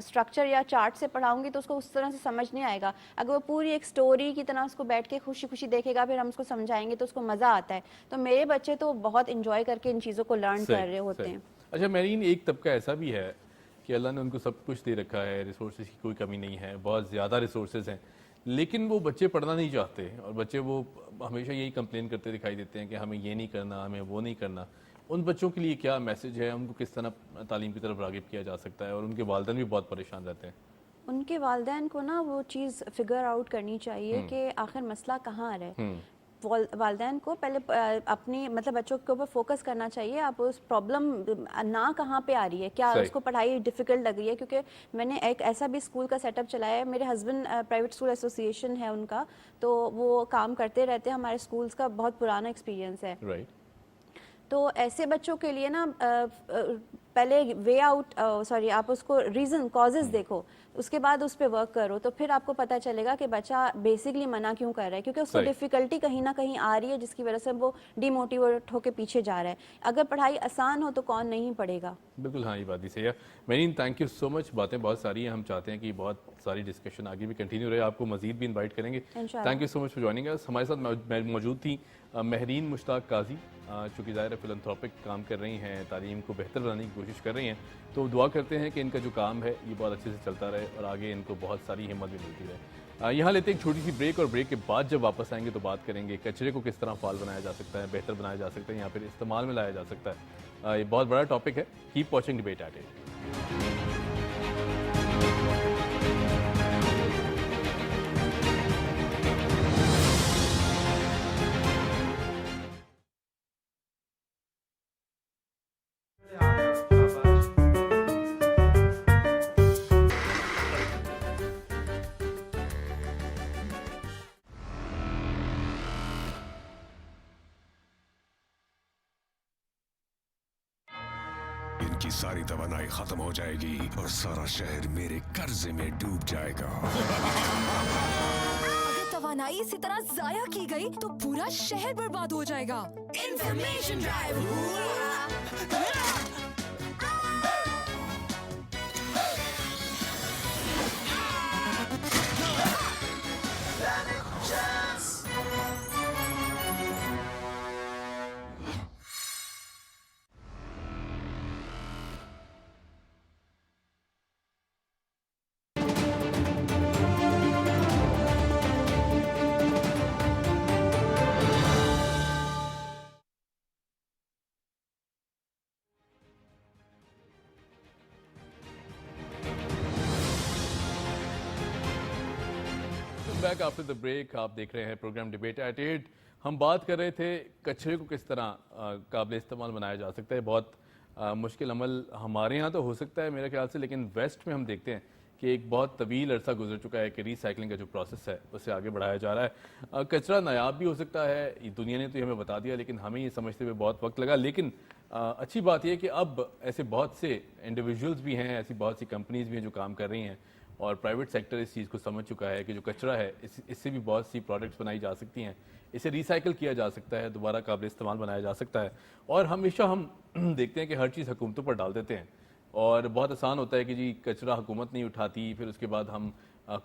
स्ट्रक्चर या चार्ट से पढ़ाऊंगी तो उसको उस तरह से समझ समझ नहीं आएगा। अगर वो पूरी एक स्टोरी की तरह उसको बैठ के खुशी खुशी देखेगा, फिर हम उसको समझाएंगे तो उसको मज़ा आता है। तो मेरे बच्चे तो बहुत इंजॉय करके इन चीज़ों को लर्न कर रहे होते हैं। अच्छा मेरीन, एक तबका ऐसा भी है कि अल्लाह ने उनको सब कुछ दे रखा है, रिसोर्सेज की कोई कमी नहीं है, बहुत ज़्यादा रिसोर्सेज हैं, लेकिन वो बच्चे पढ़ना नहीं चाहते और बच्चे वो हमेशा यही कंप्लेन करते दिखाई देते हैं कि हमें ये नहीं करना, हमें वो नहीं करना। उन बच्चों के लिए क्या मैसेज है, उनको किस तरह तालीम की तरफ राग़िब किया जा सकता है? और उनके वालिदैन भी बहुत परेशान रहते हैं। उनके वालिदैन को ना वो चीज़ फिगर आउट करनी चाहिए कि आखिर मसला कहाँ आ रहा है। वालिदैन को पहले अपनी मतलब बच्चों के ऊपर फोकस करना चाहिए। आप उस प्रॉब्लम ना कहाँ पे आ रही है, क्या सही। उसको पढ़ाई डिफ़िकल्ट लग रही है, क्योंकि मैंने एक ऐसा भी स्कूल का सेटअप चलाया है। मेरे हस्बैंड प्राइवेट स्कूल एसोसिएशन है उनका, तो वो काम करते रहते हैं। हमारे स्कूल्स का बहुत पुराना एक्सपीरियंस है। राइट। तो ऐसे बच्चों के लिए ना पहले वे आउट सॉरी आप उसको रीज़न कॉजेज देखो, उसके बाद उस पर वर्क करो, तो फिर आपको पता चलेगा कि बच्चा बेसिकली मना क्यों कर रहा है, क्योंकि उसको सही। डिफ़िकल्टी कहीं ना कहीं आ रही है जिसकी वजह से वो डिमोटिवेट होकर पीछे जा रहा है। अगर पढ़ाई आसान हो तो कौन नहीं पढ़ेगा। बिल्कुल, हाँ, ये बात भी सही है। Marine, thank you so much. बातें बहुत सारी हैं, हम चाहते हैं कि बहुत सारी डिस्कशन आगे भी कंटिन्यू रहे, आपको मजीद भी इनवाइट करेंगे। इंशाल्लाह। Thank you so much for joining अस। हमारे साथ मौजूद थी महरीन मुश्ताक काजी, चूँकि ज़ाहिर फिलंथ्रोपिक काम कर रही हैं, तालीम को बेहतर बनाने की कोशिश कर रही हैं, तो दुआ करते हैं कि इनका जो काम है ये बहुत अच्छे से चलता रहे और आगे इनको बहुत सारी हिम्मत भी मिलती रहे। यहाँ लेते हैं एक छोटी सी ब्रेक, और ब्रेक के बाद जब वापस आएंगे तो बात करेंगे कचरे को किस तरह फाल बनाया जा सकता है, बेहतर बनाया जा सकता है, या फिर इस्तेमाल में लाया जा सकता है। ये बहुत बड़ा टॉपिक है। Keep watching debate at it. इनकी सारी तवानाई खत्म हो जाएगी और सारा शहर मेरे कर्जे में डूब जाएगा। अगर तवानाई इसी तरह जाया की गई तो पूरा शहर बर्बाद हो जाएगा। Information drive. Back after the break, आप देख रहे हैं प्रोग्राम डिबेट एट 8। हम बात कर रहे थे कचरे को किस तरह काबिल इस्तेमाल बनाया जा सकता है। बहुत मुश्किल अमल हमारे यहाँ तो हो सकता है मेरे ख्याल से, लेकिन वेस्ट में हम देखते हैं कि एक बहुत तवील अरसा गुजर चुका है कि रिसाइकलिंग का जो प्रोसेस है उसे आगे बढ़ाया जा रहा है। कचरा नायाब भी हो सकता है, ये दुनिया ने तो ये हमें बता दिया, लेकिन हमें ये समझते हुए बहुत वक्त लगा। लेकिन अच्छी बात यह है कि अब ऐसे बहुत से इंडिविजुअल्स भी हैं, ऐसी बहुत सी कंपनीज भी हैं जो काम कर रही हैं, और प्राइवेट सेक्टर इस चीज़ को समझ चुका है कि जो कचरा है इससे भी बहुत सी प्रोडक्ट्स बनाई जा सकती हैं, इसे रिसाइकिल किया जा सकता है, दोबारा काबिल इस्तेमाल बनाया जा सकता है। और हमेशा हम देखते हैं कि हर चीज़ हुकूमतों पर डाल देते हैं, और बहुत आसान होता है कि जी कचरा हुकूमत नहीं उठाती, फिर उसके बाद हम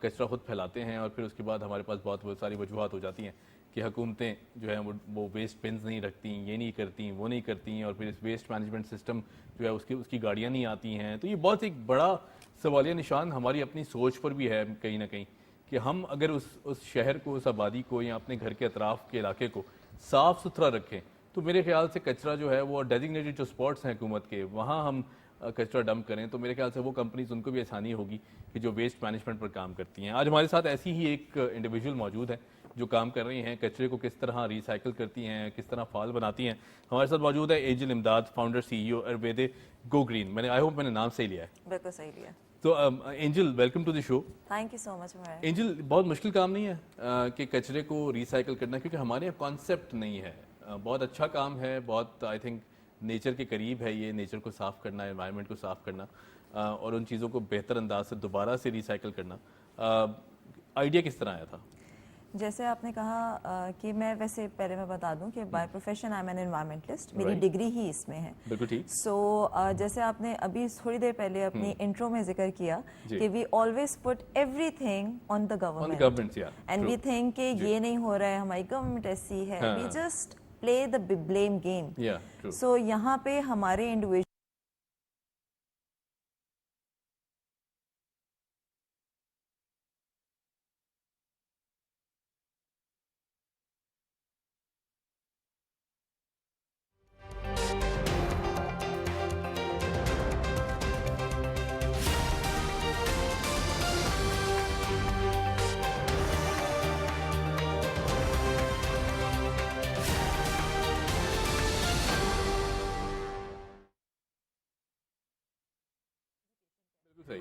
कचरा खुद फैलाते हैं, और फिर उसके बाद हमारे पास बहुत सारी वजूहत हो जाती हैं कि हुकूमतें जो है वो वेस्ट बिन्स नहीं रखती, ये नहीं करती, वो नहीं करती, और फिर इस वेस्ट मैनेजमेंट सिस्टम जो है उसकी गाड़ियाँ नहीं आती हैं। तो ये बहुत एक बड़ा सवालिया निशान हमारी अपनी सोच पर भी है कहीं ना कहीं, कि हम अगर उस शहर को, उस आबादी को, या अपने घर के अतराफ़ के इलाके को साफ़ सुथरा रखें, तो मेरे ख्याल से कचरा जो है वो डेजिग्नेटेड जो स्पॉट्स हैं हुकूमत के, वहाँ हम कचरा डंप करें, तो मेरे ख्याल से वो कंपनीज उनको भी आसानी होगी कि जो वेस्ट मैनेजमेंट पर काम करती हैं। आज हमारे साथ ऐसी ही एक इंडिविजुअल मौजूद है जो काम कर रही हैं, कचरे को किस तरह रिसाइकिल करती हैं, किस तरह फाल बनाती हैं। हमारे साथ मौजूद है Angel Imdad, founder CEO Ayurved go green. I hope मैंने नाम सही लिया है। बिल्कुल सही लिया। तो Angel, welcome to the show. Thank you so much. Angel, बहुत मुश्किल काम नहीं है कि कचरे को रिसाइकिल करना, क्योंकि हमारे यहाँ कॉन्सेप्ट नहीं है। बहुत अच्छा काम है, बहुत आई थिंक नेचर के करीब है ये, नेचर को साफ़ करना, एनवायरनमेंट को साफ़ करना, और उन चीज़ों को बेहतर अंदाज से दोबारा से रिसाइकिल करना। आइडिया किस तरह आया था? जैसे आपने कहा कि मैं वैसे पहले मैं बता दूं कि by profession I am an environmentalist, मेरी Right. डिग्री ही इसमें है। बिल्कुल ठीक। सो जैसे आपने अभी थोड़ी देर पहले अपनी इंट्रो में जिक्र किया जी। कि we always put everything on the on government government, yeah and we think कि ये नहीं हो रहा है, हमारी गवर्नमेंट ऐसी है, हाँ। We just play the blame game. Yeah true. So यहाँ पे हमारे इंडिविजुअल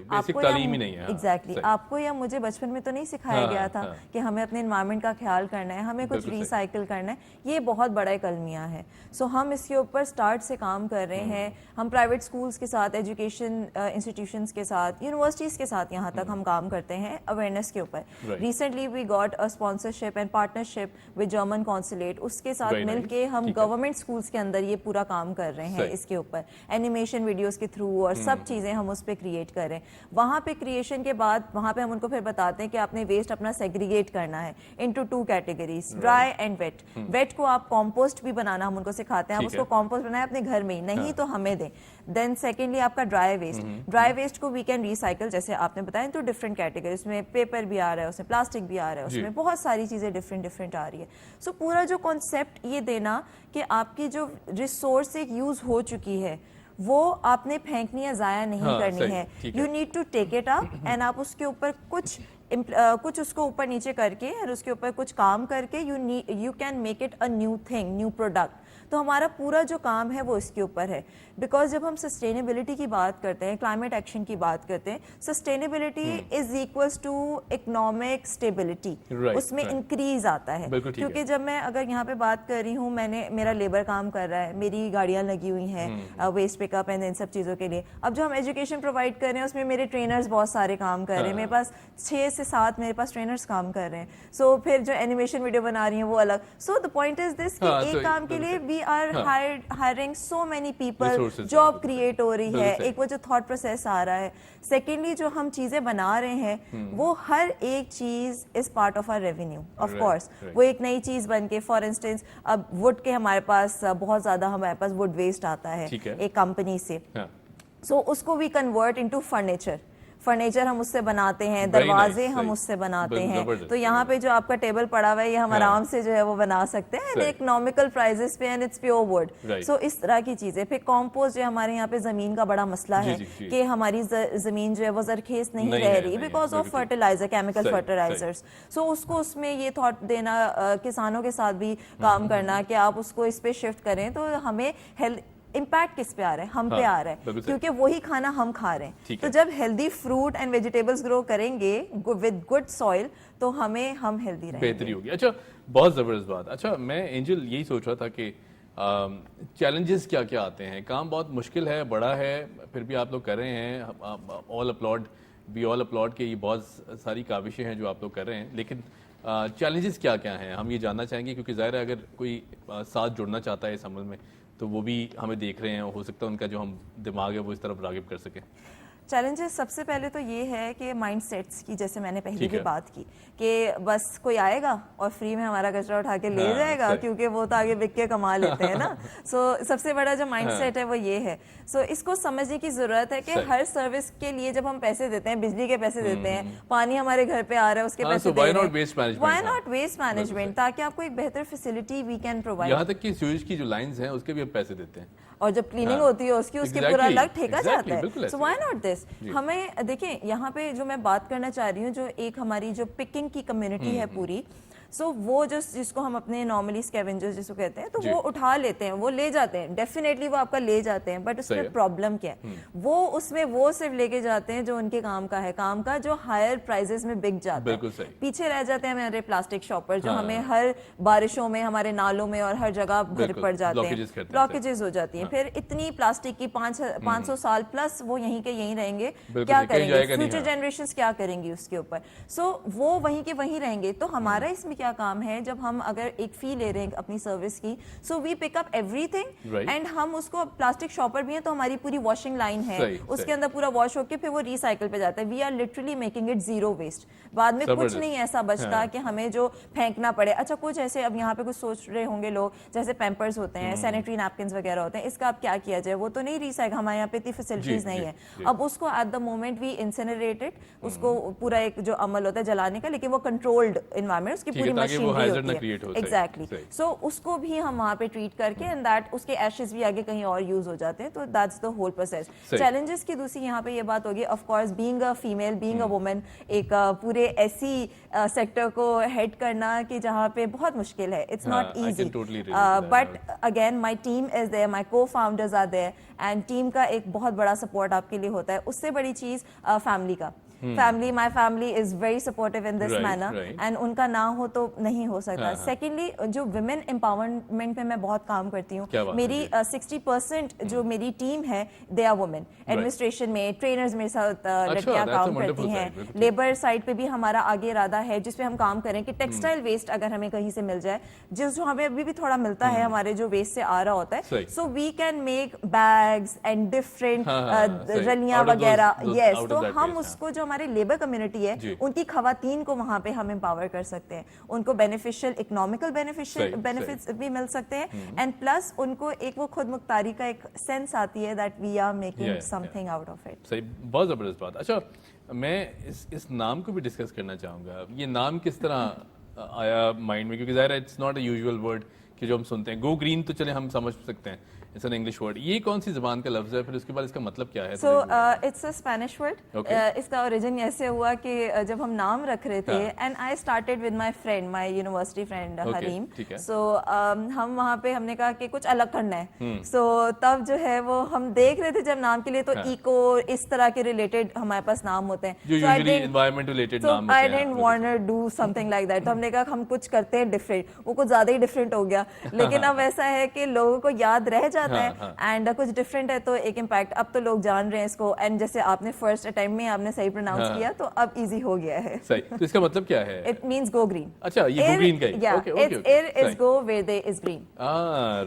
बेसिक तालीम ही नहीं है। एग्जैक्टली आपको या मुझे बचपन में तो नहीं सिखाया हाँ, गया था हाँ। कि हमें अपने एनवायरनमेंट का ख्याल करना है, हमें कुछ बिल्कुल सही। रिसाइकिल करना है। ये बहुत बड़ा एक अलमिया है। सो हम इसके ऊपर स्टार्ट से काम कर रहे हैं। हम प्राइवेट स्कूल्स के साथ, एजुकेशन इंस्टीट्यूशंस के साथ, यूनिवर्सिटीज़ के साथ यहाँ तक हम काम करते हैं अवेयरनेस के ऊपर। Right. Recently we got a sponsorship and partnership with German consulate, उसके साथ Very nice. मिलके हम ठीक है। गवर्नमेंट स्कूल्स के अंदर ये पूरा काम कर रहे हैं सही। इसके ऊपर, एनिमेशन वीडियोस के थ्रू और सब चीज़ें हम उस पर क्रिएट कर रहे हैं। वहाँ पे क्रिएशन के बाद वहाँ पे हम उनको फिर बताते हैं कि आपने वेस्ट अपना सेग्रीगेट करना है into 2 categories, dry and wet. Wet को आप कंपोस्ट भी बनाना हम उनको सिखाते हैं, आप ठीक उसको है। कंपोस्ट बनाए अपने घर में ही, नहीं तो हमें दें। देन सेकेंडली आपका ड्राई वेस्ट को वी कैन रिसाइकल, जैसे आपने बताया, तो डिफरेंट कैटेगरी, उसमें पेपर भी आ रहा है, उसमें प्लास्टिक भी आ रहा है, जी। उसमें बहुत सारी चीज़ें डिफरेंट आ रही है। सो पूरा जो कॉन्सेप्ट ये देना कि आपकी जो रिसोर्स एक यूज हो चुकी है वो आपने फेंकनी या ज़ाया नहीं हाँ, करनी सही, है। ठीक यू है। Need to take it up and आप उसके ऊपर कुछ उसको ऊपर नीचे करके और उसके ऊपर कुछ काम करके you can make it a new thing, new product. तो हमारा पूरा जो काम है वो इसके ऊपर है। बिकॉज जब हम सस्टेनेबिलिटी की बात करते हैं, क्लाइमेट एक्शन की बात करते हैं, sustainability is equals to economic stability, Right, उसमें right. इंक्रीज आता है। बिल्कुल ठीक है। क्योंकि जब मैं अगर यहाँ पे बात कर रही हूँ, मेरा लेबर काम कर रहा है, मेरी गाड़ियाँ लगी हुई हैं वेस्ट पिकअप एंड इन सब चीज़ों के लिए। अब जो हम एजुकेशन प्रोवाइड कर रहे हैं उसमें मेरे ट्रेनर्स बहुत सारे काम कर रहे हैं, मेरे पास 6 से 7 मेरे पास ट्रेनर्स काम कर रहे हैं। सो फिर जो एनिमेशन वीडियो बना रही हैं वो अलग। So the point is this कि हाँ, एक तो काम के लिए we are hiring so many people, Resources job हैं। क्रिएट हो रही है, बिल्कुल सही। एक वो जो थॉट प्रोसेस आ रहा है। सेकेंडली जो हम चीज़ें बना रहे हैं वो हर एक चीज़ is part of our revenue of Right, course. right. वो एक नई चीज़ बन के, फॉर इंस्टेंस अब वुड के हमारे पास बहुत ज़्यादा हमारे पास वुड वेस्ट आता है ठीक है। एक कंपनी से। हाँ, सो उसको वी कन्वर्ट इनटू फर्नीचर हम उससे बनाते हैं, Very दरवाजे nice, हम सही। उससे बनाते बिल्कुल हैं। जबरदस्त, तो यहाँ पे जो आपका टेबल पड़ा हुआ है ये हम हाँ। आराम से जो है वो बना सकते हैं सही। इकोनॉमिकल प्राइजेस पे and it's pure would. Right. सो इस तरह की चीजें। फिर कॉम्पोस्ट जो हमारे यहाँ पे जमीन का बड़ा मसला जी, है जी, जी। कि हमारी जमीन जो है वो जरखेज नहीं नहीं रह है, रही नहीं है, बिकॉज ऑफ बिल्कुल। फर्टिलाइजर, केमिकल सही, फर्टिलाइजर्स। सो उसको उसमें ये थॉट देना, किसानों के साथ भी काम करना कि आप उसको इस पे शिफ्ट करें, तो हमें हेल्थ इम्पैक्ट किस पे आ रहा है, हम पे हाँ, आ रहा है, बिल्कुल सही। क्योंकि वही खाना हम खा रहे हैं। ठीक तो है। जब healthy fruit and vegetables grow करेंगे विद गुड सॉइल तो हम हेल्दी रहेंगे। बेहतरी होगी। अच्छा, बहुत ज़बरदस्त बात। अच्छा, मैं एंजल यही सोच रहा था कि चैलेंजेस क्या क्या आते हैं। काम बहुत मुश्किल है, बड़ा है, फिर भी आप लोग कर रहे हैं। All upload, we all upload के ये बहुत सारी काविशें हैं जो आप लोग कर रहे हैं, लेकिन चैलेंजेस क्या क्या हैं हम ये जानना चाहेंगे, क्योंकि ज़ाहिर है अगर कोई साथ जुड़ना चाहता है इस अमल में तो वो भी हमें देख रहे हैं, हो सकता है उनका जो हम दिमाग है वो इस तरफ रागिब कर सकें। चैलेंजेस सबसे पहले तो ये है कि माइंडसेट्स की, जैसे मैंने पहले ठीक भी है। बात की कि बस कोई आएगा और फ्री में हमारा कचरा उठा के ले हाँ, जाएगा, सही। क्योंकि वो तो आगे बिक के कमा लेते हैं ना। सो सबसे बड़ा जो माइंडसेट है वो ये है। सो इसको समझने की जरूरत है कि सही। हर सर्विस के लिए जब हम पैसे देते हैं, बिजली के पैसे देते हैं, पानी हमारे घर पे आ रहा है उसके हाँ, पैसे so दे why रहे not हैं, waste management? व्हाई हाँ। नॉट वेस्ट मैनेजमेंट, ताकि आपको एक बेहतर फैसिलिटी वी कैन प्रोवाइड। यहाँ तक कि स्यूज की जो लाइंस हैं उसके भी हम पैसे देते हैं। और जब क्लीनिंग हाँ, होती है उसके exactly, पूरा अलग ठेका exactly, जाता बिल्कुल है। ऐसे सो व्हाई ही। Not this. जी। हमें देखिए यहाँ पे जो मैं बात करना चाह रही हूँ, जो एक हमारी जो पिकिंग की कम्युनिटी है पूरी, सो वो जो जिसको हम अपने नॉर्मली स्कैवेंजर्स जिसको कहते हैं, तो जी। वो उठा लेते हैं, वो ले जाते हैं, डेफिनेटली वो आपका ले जाते हैं, बट सही उसमें है। प्रॉब्लम क्या है, वो उसमें वो सिर्फ लेके जाते हैं जो उनके काम का है, काम का जो हायर प्राइजेस में बिक जाता है। बिल्कुल सही। पीछे रह जाते हैं हमारे प्लास्टिक शॉपर जो हाँ। हमें हर बारिशों में हमारे नालों में और हर जगह भर बिल्कुल, पड़ जाते blockages हैं, कहते हैं ब्लॉकेजेस हो जाती हैं। फिर इतनी प्लास्टिक की 500 साल प्लस वो यहीं के यहीं रहेंगे, बिल्कुल क्या सही, कहीं करेंगे, जाएगा नहीं, फ्यूचर हाँ। जनरेशंस क्या करेंगी उसके ऊपर। सो वो वहीं के वहीं रहेंगे। तो हमारा इसमें क्या क्या काम है, जब हम अगर एक फी ले रहे हैं अपनी सर्विस की, so we pick up everything and हम उसको, प्लास्टिक शॉपर भी है तो हमारी पूरी वॉशिंग लाइन है, उसके अंदर पूरा वॉश होकर फिर वो रिसाइकिल पे जाता है। We are literally making it zero waste. बाद में कुछ नहीं ऐसा बचता कि हमें जो फेंकना पड़े। अच्छा, कुछ ऐसे अब यहाँ पे कुछ सोच रहे होंगे लोग, जैसे पैम्पर्स होते हैं, सैनिटरी नैपकिन वगैरह होते हैं, इसका अब क्या किया जाए, वो तो नहीं रिसाइकिल, हमारे यहाँ पे इतनी फैसिलिटीज नहीं है। अब उसको एट द मोमेंट वी इंसिनरेटेड, उसको पूरा एक जो अमल होता है जलाने का, लेकिन वो कंट्रोल्ड एनवायरनमेंट, उसकी पूरी मशीनरी होती है, एग्जैक्टली। सो उसको भी हम वहाँ पे ट्रीट करके एंड दैट उसके एशेस भी आगे कहीं और यूज हो जाते हैं। तो that's the whole process. Challenges की दूसरी यहाँ पे ये बात होगी, of course being a female, being a woman, एक पूरे ऐसी सेक्टर को हेड करना कि जहाँ पे बहुत मुश्किल है। It's not easy, but again my team is there, my cofounders are there, and team का एक बहुत बड़ा सपोर्ट आपके लिए होता है। उससे बड़ी चीज फैमिली का, family, my family is very supportive in this manner, and उनका ना हो तो नहीं हो सकता। सेकेंडली, जो विमेन एम्पावरमेंट में मैं बहुत काम करती हूँ, मेरी 60% जो मेरी टीम है दे आर वुमेन। एडमिनिस्ट्रेशन में ट्रेनर्स मेरे साथ लड़कियां काम करती हैं। लेबर साइड पे भी हमारा आगे इरादा है जिसपे हम काम करें कि टेक्सटाइल वेस्ट अगर हमें कहीं से मिल जाए, जो हमें अभी भी थोड़ा मिलता है हमारे जो वेस्ट से आ रहा होता है, so we can make bags and different रलियां वगैरह। यस, तो हम उसको, जो हमारे लेबर कम्युनिटी है, उनकी खवातीन को वहां पे हम एम्पावर कर सकते हैं, उनको बेनिफिशियल इकोनॉमिकल बेनिफिट्स भी मिल सकते हैं, एंड प्लस उनको एक वो खुद मुख्तारी का एक सेंस आती है that we are making something out of it. सही, बहुत जबरदस्त बात। अच्छा, मैं इस नाम को भी डिस्कस करना चाहूंगा। ये नाम किस तरह आया माइंड में, क्योंकि जाहिर है it's not a usual word कि जो हम सुनते हैं। गो ग्रीन तो चले हम समझ सकते हैं, इट्स एन इंग्लिश वर्ड। ये कौन सी ज़बान का लफ्ज़ है, फिर उसके बाद इसका मतलब क्या है? So it's a Spanish word. इसका ओरिजिन ऐसे हुआ कि जब हम नाम रख रहे थे, and I started with my friend, my university friend Hareem. So हम वहाँ पे हमने कहा कि कुछ अलग करना है। सो तब जो है वो हम देख रहे थे जब नाम के लिए, तो इको इस तरह के रिलेटेड हमारे पास नाम होते हैं, जो यूजुअली एनवायरनमेंट रिलेटेड नाम होते हैं। I didn't want to do something like that. तो हमने कहा हम कुछ करते हैं डिफरेंट, वो कुछ ज्यादा ही डिफरेंट हो गया। लेकिन अब ऐसा है कि लोगों को याद रह जाता है, एंड कुछ डिफरेंट है तो एक इम्पैक्ट। अब तो लोग जान रहे हैं इसको, एंड जैसे आपने फर्स्ट अटेम्प्ट में आपने सही प्रोनाउंस किया, तो अब इजी हो गया है। सही, तो इसका मतलब क्या है? It means go green. अच्छा, ये गो ग्रीन का ही। Okay okay, uh is go where there is green.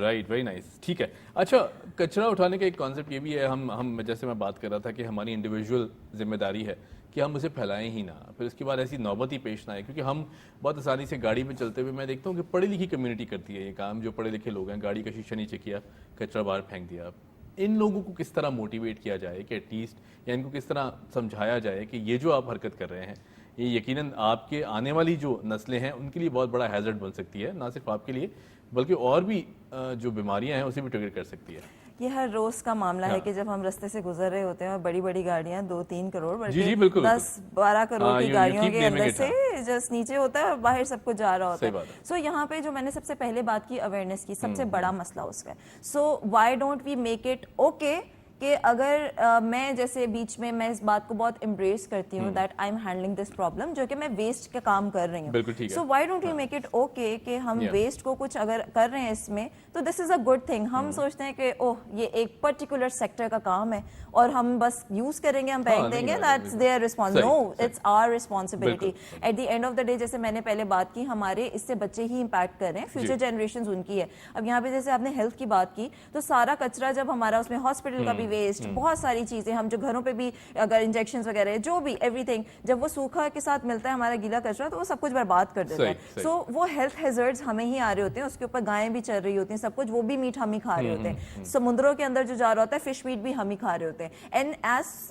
Right, very nice, ठीक है। अच्छा, कचरा उठाने का एक कॉन्सेप्ट ये भी है, हम जैसे मैं बात कर रहा था कि हमारी इंडिविजुअल जिम्मेदारी है कि हम उसे फैलाएं ही ना, फिर उसके बाद ऐसी नौबत ही पेश ना आए। क्योंकि हम बहुत आसानी से गाड़ी में चलते हुए, मैं देखता हूँ कि पढ़ी लिखी कम्युनिटी करती है ये काम, जो पढ़े लिखे लोग हैं, गाड़ी का शीशा नीचे किया, कचरा बाहर फेंक दिया। इन लोगों को किस तरह मोटिवेट किया जाए कि एटलीस्ट, या इनको किस तरह समझाया जाए कि ये जो आप हरकत कर रहे हैं, ये यकीनन आपके आने वाली जो नस्लें हैं उनके लिए बहुत बड़ा हैजर्ड बन सकती है, ना सिर्फ आपके लिए बल्कि और भी जो बीमारियां हैं उसे भी ट्रिगर कर सकती है। ये हर रोज का मामला है कि जब हम रास्ते से गुजर रहे होते हैं और बड़ी बड़ी गाड़ियां 2-3 करोड़, बल्कि 10-12 करोड़ की गाड़ियों के अंदर से जस्ट नीचे होता है और बाहर सब कुछ जा रहा होता है। सो यहाँ पे जो मैंने सबसे पहले बात की अवेयरनेस की, सबसे बड़ा मसला उसका है। So why don't we make it okay कि अगर मैं जैसे बीच में, मैं इस बात को बहुत एम्ब्रेस करती हूँ that I am handling this problem, जो कि मैं वेस्ट का काम कर रही हूँ। सो why don't you make it okay कि हम वेस्ट को कुछ अगर कर रहे हैं इसमें, तो this is a good thing. हम सोचते हैं कि ओह ये एक पर्टिकुलर सेक्टर का काम है और हम बस यूज करेंगे, हम फेंक देंगे, that's their responsibility. No, it's our responsibility. At the end of the day, जैसे मैंने पहले बात की, हमारे इससे बच्चे ही इंपैक्ट कर रहे हैं, फ्यूचर जनरेशंस उनकी है। अब यहाँ पे जैसे आपने हेल्थ की बात की, तो सारा कचरा जब हमारा, उसमें हॉस्पिटल का भी वेस्ट, बहुत सारी चीजें, हम जो घरों पे भी अगर इंजेक्शन वगैरह जो भी एवरीथिंग, जब वो सूखा के साथ मिलता है हमारा गीला कचरा, तो वो सब कुछ बर्बाद कर देता है। सो वो हेल्थ हैजर्ड्स हमें ही आ रहे होते हैं, उसके ऊपर गायें भी चल रही होती हैं, सब कुछ, वो भी मीट हम ही खा रहे होते हैं। समुद्रों के अंदर जो जा रहा होता है फिश मीट भी हम ही खा रहे होते हैं। एंड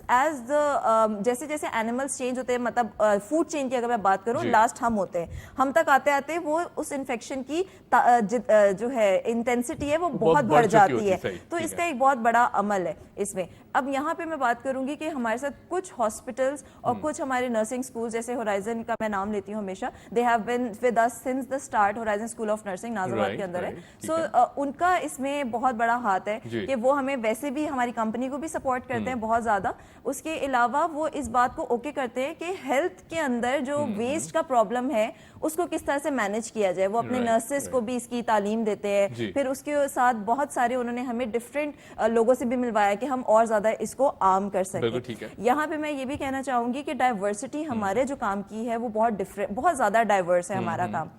एज द जैसे जैसे एनिमल्स चेंज होते हैं, मतलब फूड चेन की अगर मैं बात करूं, लास्ट हम होते हैं, हम तक आते आते वो उस इन्फेक्शन की जो है इंटेंसिटी है वो बहुत बढ़ जाती है। तो इसका एक बहुत बड़ा अमल है इसमें। अब यहाँ पे मैं बात करूंगी कि हमारे साथ कुछ हॉस्पिटल्स और कुछ हमारे नर्सिंग स्कूल, जैसे होराइजन का मैं नाम लेती हूँ हमेशा, they have been with us since the start. Horizon school of nursing Najibabad के अंदर है। सो उनका इसमें बहुत बड़ा हाथ है कि वो हमें वैसे भी, हमारी कंपनी को भी सपोर्ट करते हैं बहुत ज्यादा। उसके अलावा वो इस बात को ओके करते हैं कि हेल्थ के अंदर जो वेस्ट का प्रॉब्लम है उसको किस तरह से मैनेज किया जाए। वो अपने नर्सेस को भी इसकी तालीम देते हैं। फिर उसके साथ बहुत सारे उन्होंने हमें डिफरेंट लोगों से भी मिलवाया कि हम और ज्यादा इसको आम कर सकें। यहाँ पे मैं ये भी कहना चाहूंगी कि डाइवर्सिटी हमारे जो काम की है वो बहुत डिफरेंट, बहुत ज्यादा डाइवर्स है हमारा काम।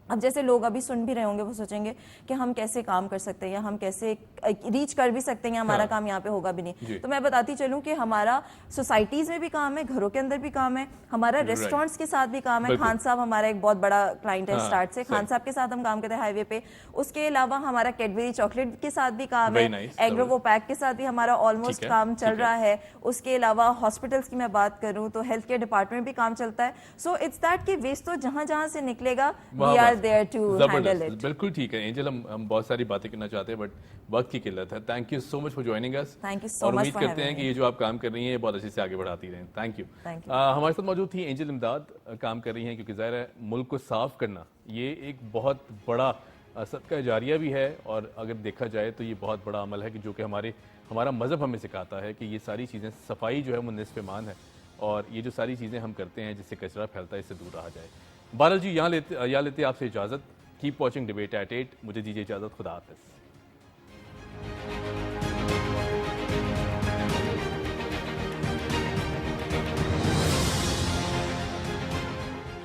अब जैसे लोग अभी सुन भी रहे होंगे, वो सोचेंगे कि हम कैसे काम कर सकते हैं या हम कैसे रीच कर भी सकते हैं या हमारा काम यहाँ पे होगा भी नहीं। तो मैं बताती चलूं कि हमारा सोसाइटीज में भी काम है, घरों के अंदर भी काम है, हमारा रेस्टोरेंट्स के साथ भी काम है। खान साहब हमारा एक बहुत बड़ा क्लाइंट है स्टार्ट से, खान साहब के साथ हम काम करते हैं हाईवे पे। उसके अलावा हमारा कैडबरी चॉकलेट के साथ भी काम है, एग्रो पैक के साथ भी हमारा ऑलमोस्ट काम चल रहा है। उसके अलावा हॉस्पिटल्स की मैं बात करूं तो हेल्थ केयर डिपार्टमेंट भी काम चलता है। सो इट्स दैट कि वेस्ट तो जहां जहां से निकलेगा we are there to handle it. बिल्कुल ठीक है एंजल, हम बहुत सारी बातें करना चाहते हैं बट वक्त की किल्लत है। Thank you so much for joining us. Thank you सो और मच उम्मीद फॉर करते हैं कि ये जो आप काम कर रही हैं बहुत अच्छे से आगे बढ़ाती रहें। Thank you. हमारे साथ मौजूद थी एंजल इमदाद, काम कर रही हैं क्योंकि ज़ाहिर है मुल्क को साफ करना ये एक बहुत बड़ा सदका जारिया भी है, और अगर देखा जाए तो ये बहुत बड़ा अमल है कि जो कि हमारा मज़हब हमें सिखाता है कि ये सारी चीज़ें, सफाई जो है वो निस्फ़ ईमान है, और ये जो सारी चीज़ें हम करते हैं जिससे कचरा फैलता है इससे दूर रहा जाए। बहरहाल जी यहाँ लेते आपसे इजाज़त। Keep watching debate at 8। मुझे दीजिए इजाज़त। खुदा हाफ़िज़।